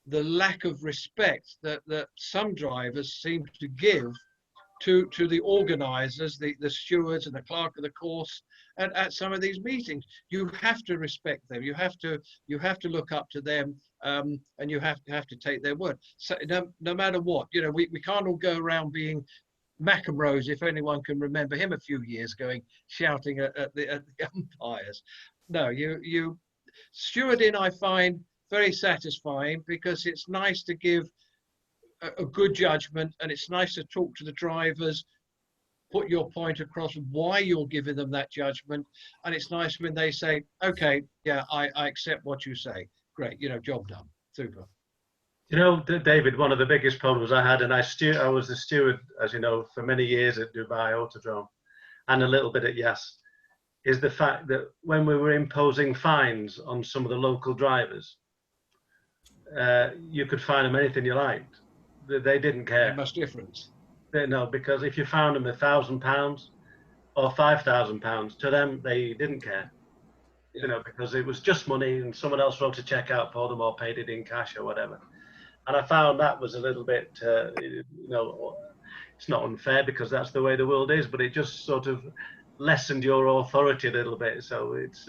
the lack of respect that some drivers seem to give to the organisers, the stewards and the clerk of the course, and at some of these meetings. You have to respect them. You have to look up to them, and you have to take their word. So no matter what, you know, we can't all go around being McEnroe's, if anyone can remember him a few years going shouting at the umpires. No, you stewarding, I find very satisfying, because it's nice to give a good judgment, and it's nice to talk to the drivers, put your point across why you're giving them that judgment, and it's nice when they say, okay, yeah, I accept what you say. Great, you know, job done. Super. You know, David, one of the biggest problems I had, and I was the steward, as you know, for many years at Dubai Autodrome and a little bit at Yas, is the fact that when we were imposing fines on some of the local drivers, you could fine them anything you liked. They didn't care. Much difference. No, because if you found them £1,000 or £5,000, to them they didn't care. You know, because it was just money, and someone else wrote a check out for them or paid it in cash or whatever. And I found that was a little bit, you know, it's not unfair because that's the way the world is, but it just sort of lessened your authority a little bit. So it's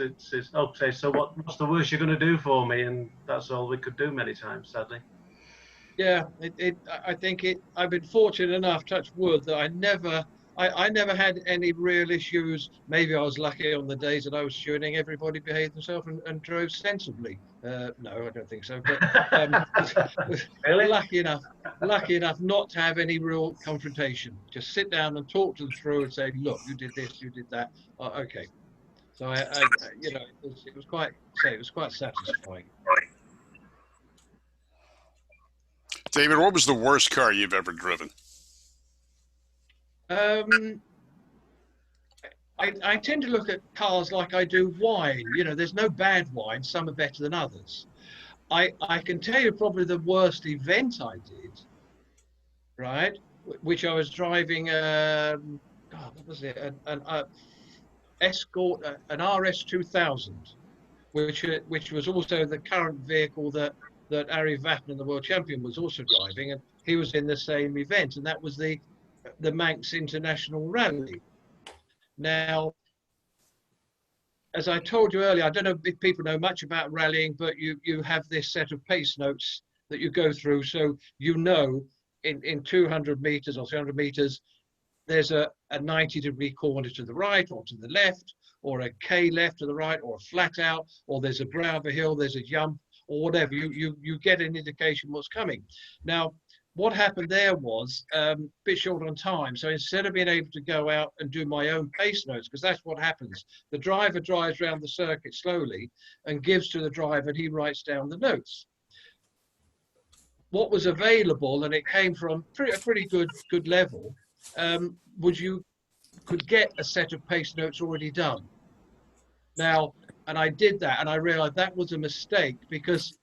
okay. So what's the worst you're going to do for me? And that's all we could do many times, sadly. Yeah, I think I've been fortunate enough, touch wood, that I never had any real issues. Maybe I was lucky on the days that I was stewarding, everybody behaved themselves and drove sensibly. No, I don't think so. But Really? lucky enough not to have any real confrontation. Just sit down and talk to them through and say, look, you did this, you did that. Okay. So I you know, it was quite satisfying. David, what was the worst car you've ever driven? I tend to look at cars like I do wine. You know, there's no bad wine. Some are better than others. I can tell you probably the worst event I did, right? Which I was driving, what was it? An Escort, an RS 2000, which was also the current vehicle that Ari Vatten, the world champion, was also driving, and he was in the same event, and that was the Manx International Rally. Now, as I told you earlier, I don't know if people know much about rallying, but you have this set of pace notes that you go through, so you know in 200 meters or 300 meters, there's a 90-degree corner to the right or to the left, or a K left to the right, or a flat out, or there's a brow of a hill, there's a jump, or whatever. You get an indication what's coming. Now, what happened there was a bit short on time. So instead of being able to go out and do my own pace notes, because that's what happens, the driver drives around the circuit slowly and gives to the driver, and he writes down the notes. What was available, and it came from a pretty good level, was you could get a set of pace notes already done. Now, and I did that, and I realized that was a mistake, because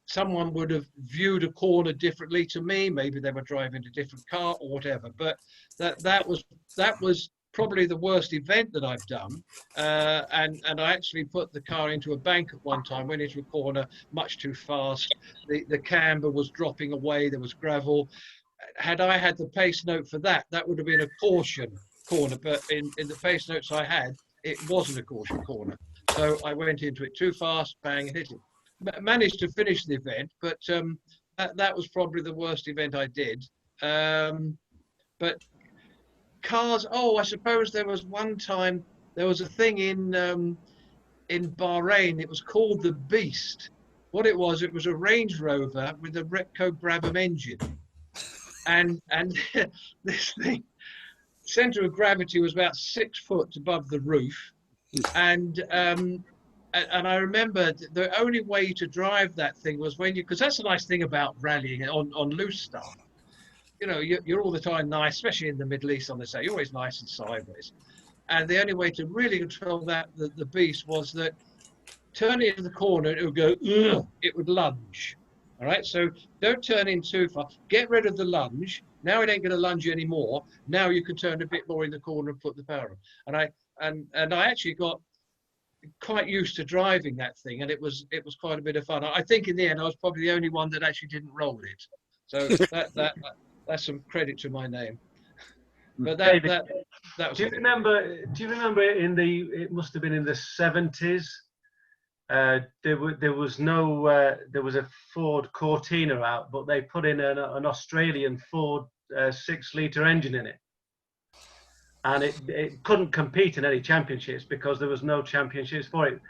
someone would have viewed a corner differently to me. Maybe they were driving a different car or whatever. But that was probably the worst event that I've done. And I actually put the car into a bank at one time, went into a corner much too fast. The camber was dropping away. There was gravel. Had I had the pace note for that, that would have been a caution corner. But in the pace notes I had, it wasn't a caution corner. So I went into it too fast, bang, hit it. Managed to finish the event, but that was probably the worst event I did. But cars, I suppose there was one time, there was a thing in Bahrain, it was called the Beast, What it was a Range Rover with a Repco Brabham engine. And this thing, center of gravity was about 6 foot above the roof. And I remember the only way to drive that thing was when because that's the nice thing about rallying on loose stuff. You know, you're all the time nice, especially in the Middle East on the side. You're always nice and sideways. And the only way to really control the beast was that turn it into the corner, it would go, ugh, it would lunge. All right, so don't turn in too far. Get rid of the lunge. Now it ain't going to lunge anymore. Now you can turn a bit more in the corner and put the power on. And I actually got quite used to driving that thing, and it was quite a bit of fun. I think in the end I was probably the only one that actually didn't roll it, so that's some credit to my name. But that was. Do you remember in the, it must have been in the 70s, there was a Ford Cortina out, but they put in an Australian Ford 6-litre engine in it. And it couldn't compete in any championships because there was no championships for it.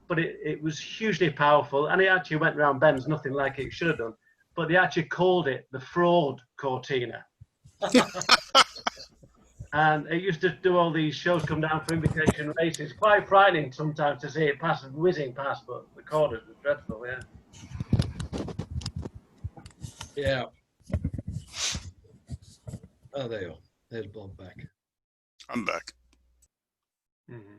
But it was hugely powerful, and it actually went round bends, nothing like it should have done. But they actually called it the Fraud Cortina. And it used to do all these shows, come down for invitation races. Quite frightening sometimes to see it pass, whizzing past, but the corners were dreadful, yeah. Yeah. Oh, there you are. There's Bob back. I'm back. Mm-hmm.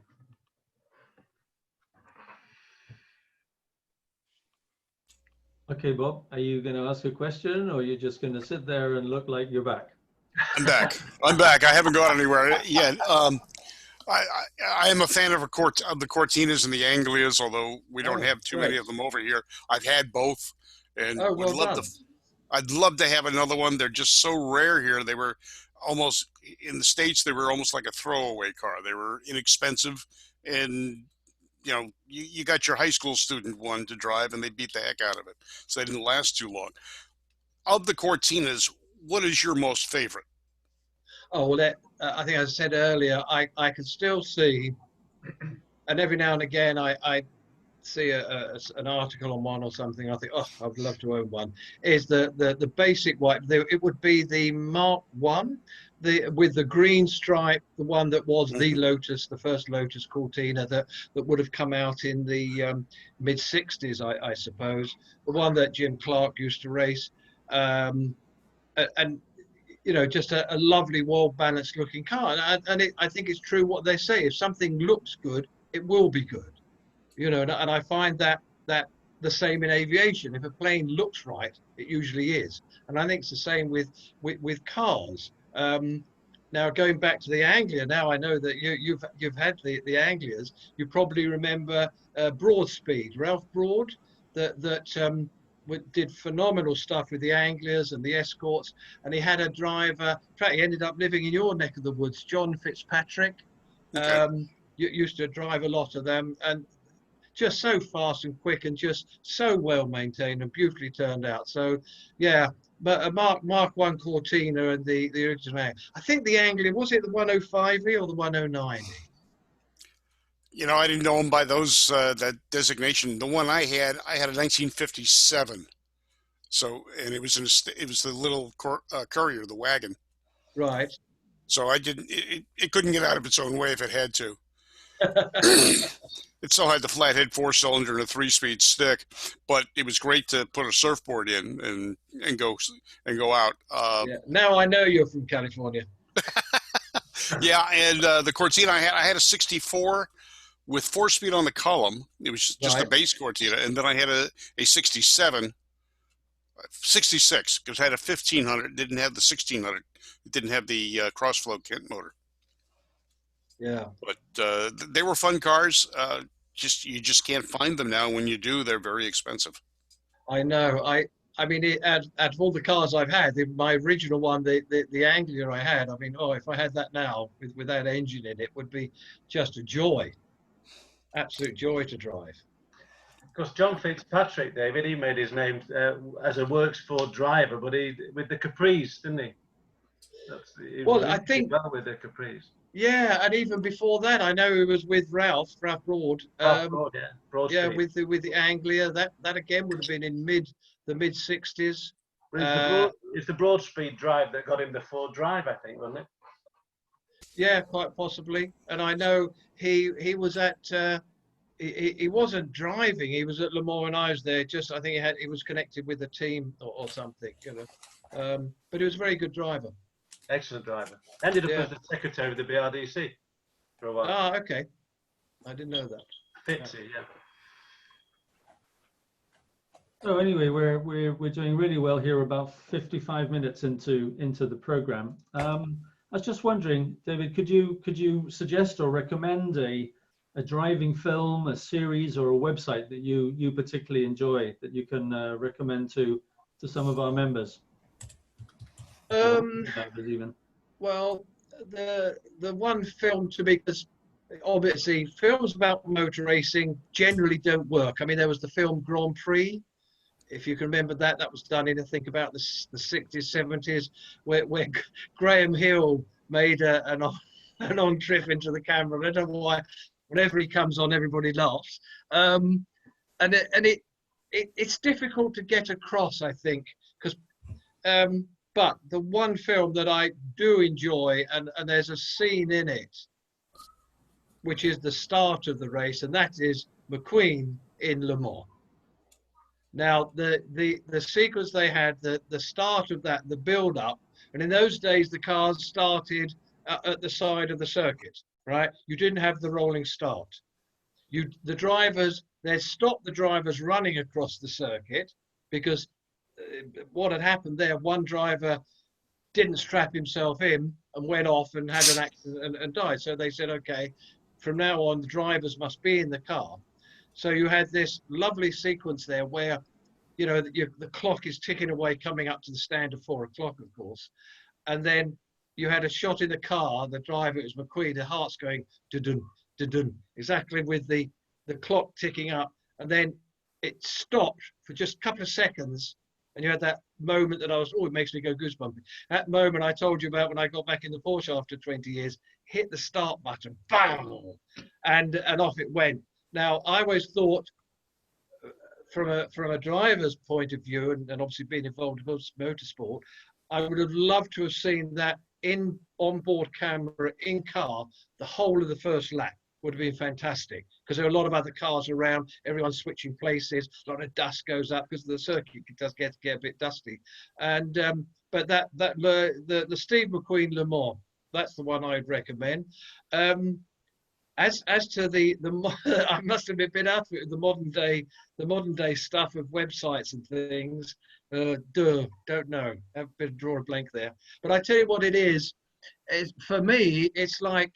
Okay, Bob, are you going to ask a question, or are you just going to sit there and look like you're back? I'm back. I'm back. I haven't gone anywhere yet. I am a fan of the Cortinas and the Anglias, although we don't have too many of them over here. I've had both, and I'd love to have another one. They're just so rare here. They were almost, in the States, they were almost like a throwaway car. They were inexpensive, and you got your high school student one to drive, and they beat the heck out of it. So they didn't last too long. Of the Cortinas, what is your most favorite? Oh, well, I think, as I said earlier, I can still see, and every now and again I see an article on one or something. I think, oh, I'd love to own one. Is the basic white? It would be the Mark I, with the green stripe, the one that was the Lotus, the first Lotus Cortina that would have come out in the mid '60s, I suppose. The one that Jim Clark used to race. And just a lovely, well-balanced looking car. And I think it's true what they say. If something looks good, it will be good. And I find that the same in aviation. If a plane looks right, it usually is. And I think it's the same with cars. Now, going back to the Anglia, now I know that you've had the Anglias. You probably remember Broadspeed, Ralph Broad, that did phenomenal stuff with the Anglias and the Escorts, and he had a driver. In fact, he ended up living in your neck of the woods, John Fitzpatrick. Okay. You used to drive a lot of them, and just so fast and quick, and just so well maintained and beautifully turned out. So, yeah. But a Mark I Cortina and the original. I think the Anglia, was it the 105E or the 109E? I didn't know them by those that designation. The one I had a 1957. So, and it was the little courier, the wagon. Right. So I didn't. It couldn't get out of its own way if it had to. It still had the flathead 4-cylinder and a 3-speed stick, but it was great to put a surfboard in and go out. Yeah. Now I know you're from California. Yeah, and the Cortina I had a 64 with 4-speed on the column. It was just a base Cortina, and then I had a 66 because I had a 1500. It didn't have the 1600. It didn't have the crossflow Kent motor. Yeah, but they were fun cars. You just can't find them now. When you do, they're very expensive. I know. I mean, out of all the cars I've had, my original one, the Anglia I had. I mean, if I had that now with that engine in it, would be just a joy, absolute joy to drive. Because John Fitzpatrick, David, he made his name as a works Ford driver, but he with the Capris, didn't he? Well, I think well with the Caprice. yeah, and even before that, I know he was with Ralph Broad. Broad, yeah, Broad Yeah, Street. with the Anglia. That again would have been in the mid 60s. It's the Broad Street drive that got him the Ford Drive, I think, wasn't it? Yeah, quite possibly. And I know he was at he wasn't driving. He was at Le Mans and I was there. Just I think he was connected with the team or something, you know. But he was a very good driver. Excellent driver. Ended up as the secretary of the BRDC for a while. Ah, okay. I didn't know that. Fitzy, yeah. So anyway, we're doing really well here. About 55 minutes into the program. I was just wondering, David, could you suggest or recommend a driving film, a series, or a website that you particularly enjoy that you can recommend to some of our members? Even. Well, the one film to me, because obviously films about motor racing generally don't work. I mean, there was the film Grand Prix, if you can remember that was done in, I think, about the 60s, 70s, where Graham Hill made an on trip into the camera. I don't know why, whenever he comes on, everybody laughs. And it's difficult to get across, I think, because but the one film that I do enjoy, and there's a scene in it, which is the start of the race, and that is McQueen in Le Mans. Now, the sequence they had, the start of that, the build up, and in those days, the cars started at the side of the circuit, right? You didn't have the rolling start. The drivers, they'd stop the drivers running across the circuit because what had happened there, one driver didn't strap himself in and went off and had an accident and died. So they said, okay, from now on, the drivers must be in the car. So you had this lovely sequence there where, you know, the clock is ticking away, coming up to the stand of 4 o'clock, of course. And then you had a shot in the car, the driver, it was McQueen, the heart's going dun dun, exactly with the clock ticking up. And then it stopped for just a couple of seconds. And you had that moment that it makes me go goosebumpy. That moment I told you about when I got back in the Porsche after 20 years, hit the start button, bang, and off it went. Now, I always thought, from a driver's point of view, and obviously being involved in motorsport, I would have loved to have seen that in onboard camera in car, the whole of the first lap. Would have been fantastic, because there are a lot of other cars around, everyone's switching places, a lot of dust goes up because the circuit does get a bit dusty. And but the Steve McQueen Le Mans, that's the one I'd recommend. As to the I must have been out of it, the modern day stuff of websites and things. Don't know. Have a bit of draw a blank there. But I tell you what it is for me, it's like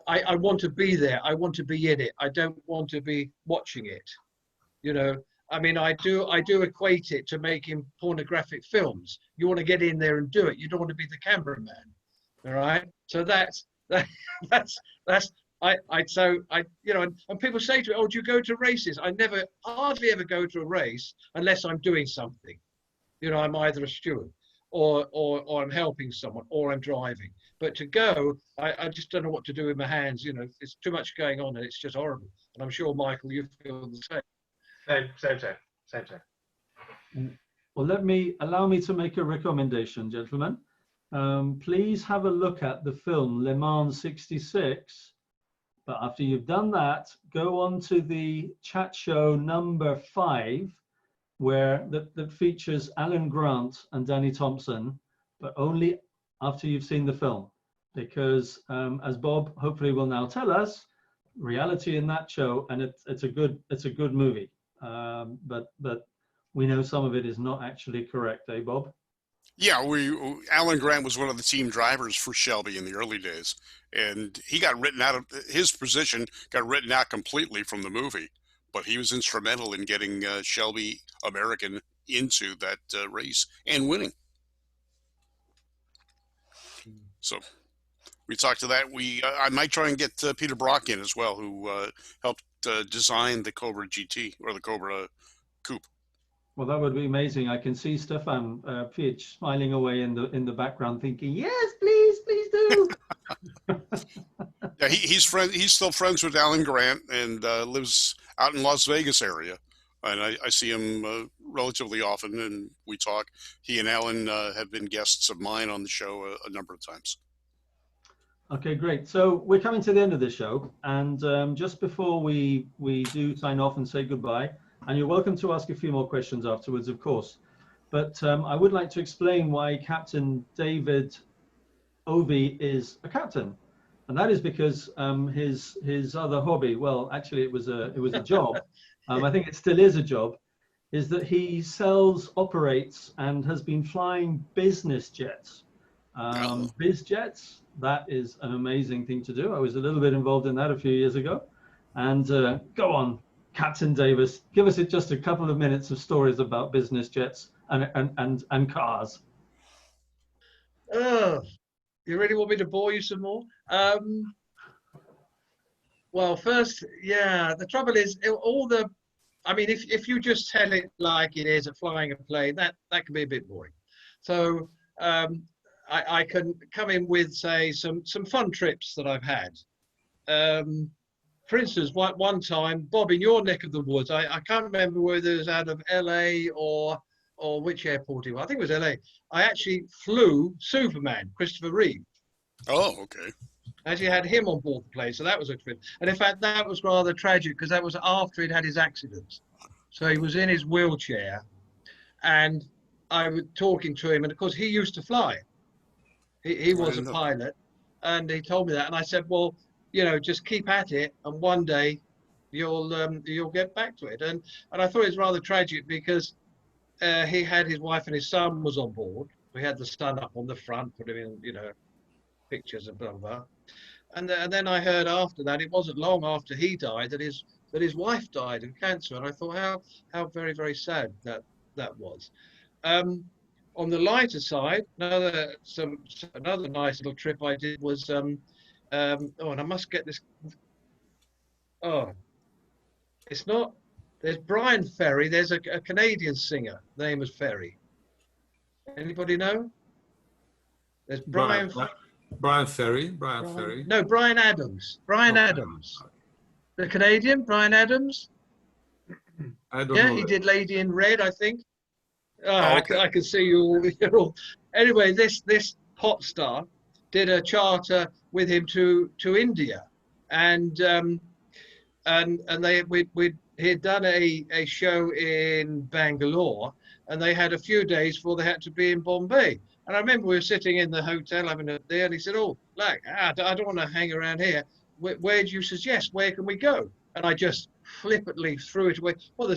I want to be there. I want to be in it. I don't want to be watching it. You know, I mean, I do equate it to making pornographic films. You want to get in there and do it. You don't want to be the cameraman. All right. So you know, and people say to me, oh, do you go to races? I hardly ever go to a race unless I'm doing something. You know, I'm either a steward or I'm helping someone or I'm driving. But to go, I just don't know what to do with my hands. You know, it's too much going on and it's just horrible. And I'm sure, Michael, you feel the same. Same. Well, allow me to make a recommendation, gentlemen. Please have a look at the film Le Mans 66. But after you've done that, go on to the chat show number 5, where that features Alan Grant and Danny Thompson, but only after you've seen the film, because as Bob hopefully will now tell us, reality in that show, and it's a good movie, but we know some of it is not actually correct, eh, Bob? Yeah, Alan Grant was one of the team drivers for Shelby in the early days, and he got written out of his position, got written out completely from the movie, but he was instrumental in getting Shelby American into that race and winning. So we talked to that. I might try and get Peter Brock in as well, who helped design the Cobra GT or the Cobra Coupe. Well, that would be amazing. I can see Stefan Fitch smiling away in the background, thinking, "Yes, please, please do." Yeah, he's still friends with Alan Grant and lives out in Las Vegas area. And I see him relatively often, and we talk. He and Alan have been guests of mine on the show a number of times. Okay, great. So we're coming to the end of the show, and just before we do sign off and say goodbye, and you're welcome to ask a few more questions afterwards, of course. But I would like to explain why Captain David Ovey is a captain, and that is because his other hobby, well, actually it was a job. I think it still is a job, is that he sells, operates, and has been flying business jets. Biz jets, that is an amazing thing to do. I was a little bit involved in that a few years ago. And go on, Captain Davis, give us just a couple of minutes of stories about business jets and cars. Oh, you really want me to bore you some more? Well, first, yeah, the trouble is I mean, if you just tell it like it is at flying a plane, that can be a bit boring. So I can come in with, say, some fun trips that I've had. For instance, one time, Bob, in your neck of the woods, I can't remember whether it was out of LA or which airport it was. I think it was LA. I actually flew Superman, Christopher Reeve. Oh, okay. Actually had him on board the plane, so that was a trip. And in fact, that was rather tragic because that was after he'd had his accident. So he was in his wheelchair, and I was talking to him, and of course he used to fly. He was a pilot, and he told me that, and I said, well, you know, just keep at it, and one day you'll get back to it. And I thought it was rather tragic because he had his wife and his son was on board. We had the son up on the front, put him in, you know, pictures and blah blah blah. And then I heard after that, it wasn't long after he died that his wife died of cancer, and I thought how very, very sad that was. On the lighter side, another nice little trip I did was and I must get this. Oh, it's not. There's Brian Ferry. There's a Canadian singer. The name is Ferry. Anybody know? There's Brian Ferry. No, Brian Adams. Brian Adams. The Canadian, Brian Adams. I don't know. He did Lady in Red, I think. Okay. I can see you all. Anyway, this pop star did a charter with him to India, and he had done a show in Bangalore, and they had a few days before they had to be in Bombay. And I remember we were sitting in the hotel having a beer, and he said, "Oh, look, I don't want to hang around here. Where do you suggest? Where can we go?" And I just flippantly threw it away. Well,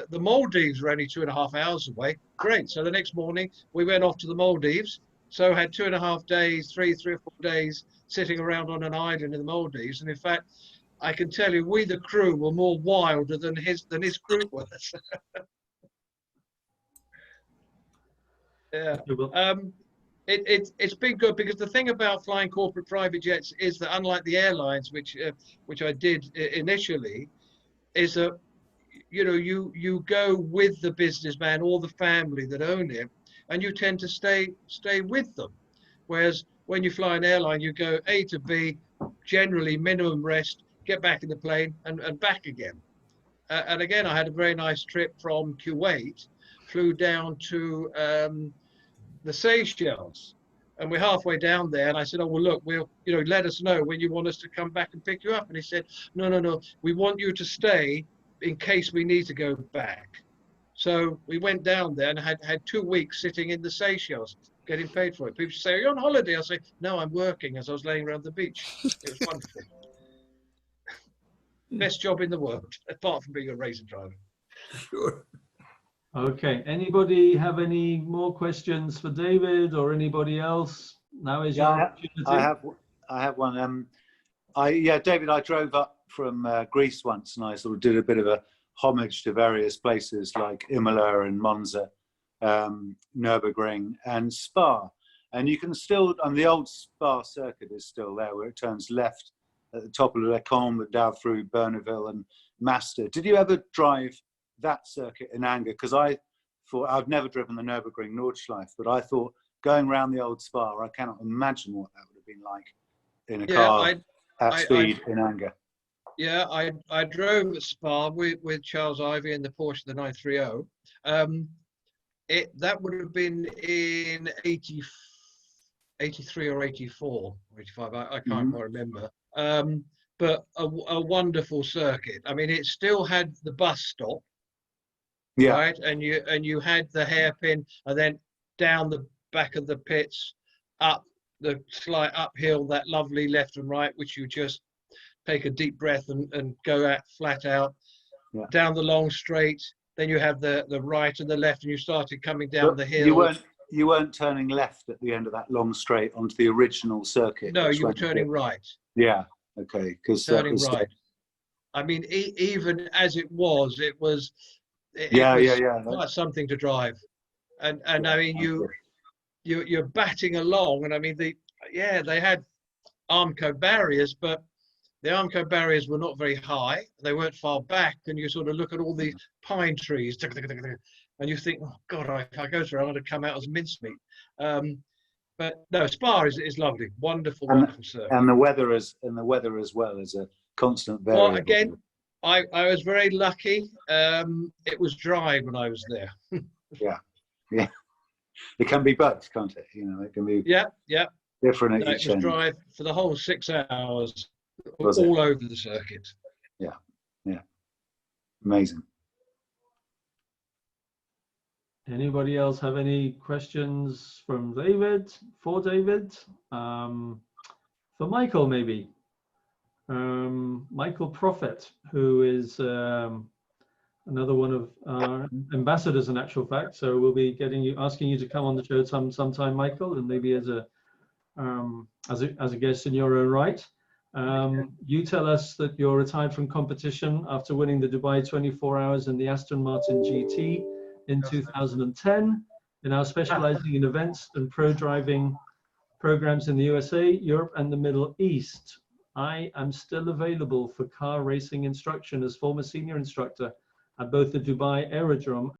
the Maldives were only 2.5 hours away. Great. So the next morning we went off to the Maldives. So had 2.5 days, three or 4 days sitting around on an island in the Maldives. And in fact, I can tell you, we the crew were more wilder than his group was. Yeah. It's been good because the thing about flying corporate private jets is that unlike the airlines, which I did initially, is that you go with the businessman or the family that own it, and you tend to stay with them. Whereas when you fly an airline, you go A to B, generally minimum rest, get back in the plane and back again. And again, I had a very nice trip from Kuwait, flew down to the Seychelles, and we're halfway down there, and I said, "Oh well, look, we'll let us know when you want us to come back and pick you up." And he said, "No, we want you to stay in case we need to go back." So we went down there and had 2 weeks sitting in the Seychelles, getting paid for it. People say, "Are you on holiday?" I say, "No, I'm working," as I was laying around the beach. It was wonderful. Best job in the world, apart from being a racing driver. Sure. Okay, anybody have any more questions for David or anybody else? Now is your opportunity. I have one. David, I drove up from Greece once, and I sort of did a bit of a homage to various places like Imola and Monza, Nürburgring and Spa. And you can still, and the old Spa circuit is still there, where it turns left at the top of Le Combe, down through Bernaville and Master. Did you ever drive that circuit in anger, because I thought, I've never driven the Nürburgring Nordschleife, but I thought going around the old Spa, I cannot imagine what that would have been like in a car at speed in anger. Yeah, I drove at Spa with Charles Ivey in the Porsche, the 930. That would have been in 83 or 84, 85. I can't quite remember. But a wonderful circuit. I mean, it still had the bus stop, right? And you had the hairpin, and then down the back of the pits, up the slight uphill, that lovely left and right, which you just take a deep breath and go at flat out. Down the long straight. Then you have the right and the left, and you started coming down the hill. You weren't turning left at the end of that long straight onto the original circuit. No, you were turning right. Yeah. Okay. Because turning right. I mean, even as it was quite something to drive. And I mean, you're batting along, and I mean they had Armco barriers, but the Armco barriers were not very high. They weren't far back, and you sort of look at all these pine trees, and you think, oh God, if I go through, I'm going to come out as mincemeat. But no, Spa is lovely, wonderful circuit. And the weather as well as a constant variable. Well, again, I was very lucky. It was dry when I was there. Yeah. It can be both, can't it? You know, it can be different at each end. It was dry for the whole 6 hours, all over the circuit. Yeah. Amazing. Anybody else have any questions for David? For Michael, maybe. Michael Prophet, who is another one of our ambassadors in actual fact. So we'll be asking you to come on the show sometime, Michael, and maybe as a guest in your own right. You tell us that you're retired from competition after winning the Dubai 24 Hours and the Aston Martin GT in 2010. You're now specializing in events and pro driving programs in the USA, Europe, and the Middle East. I am still available for car racing instruction as former senior instructor at both the Dubai Aerodrome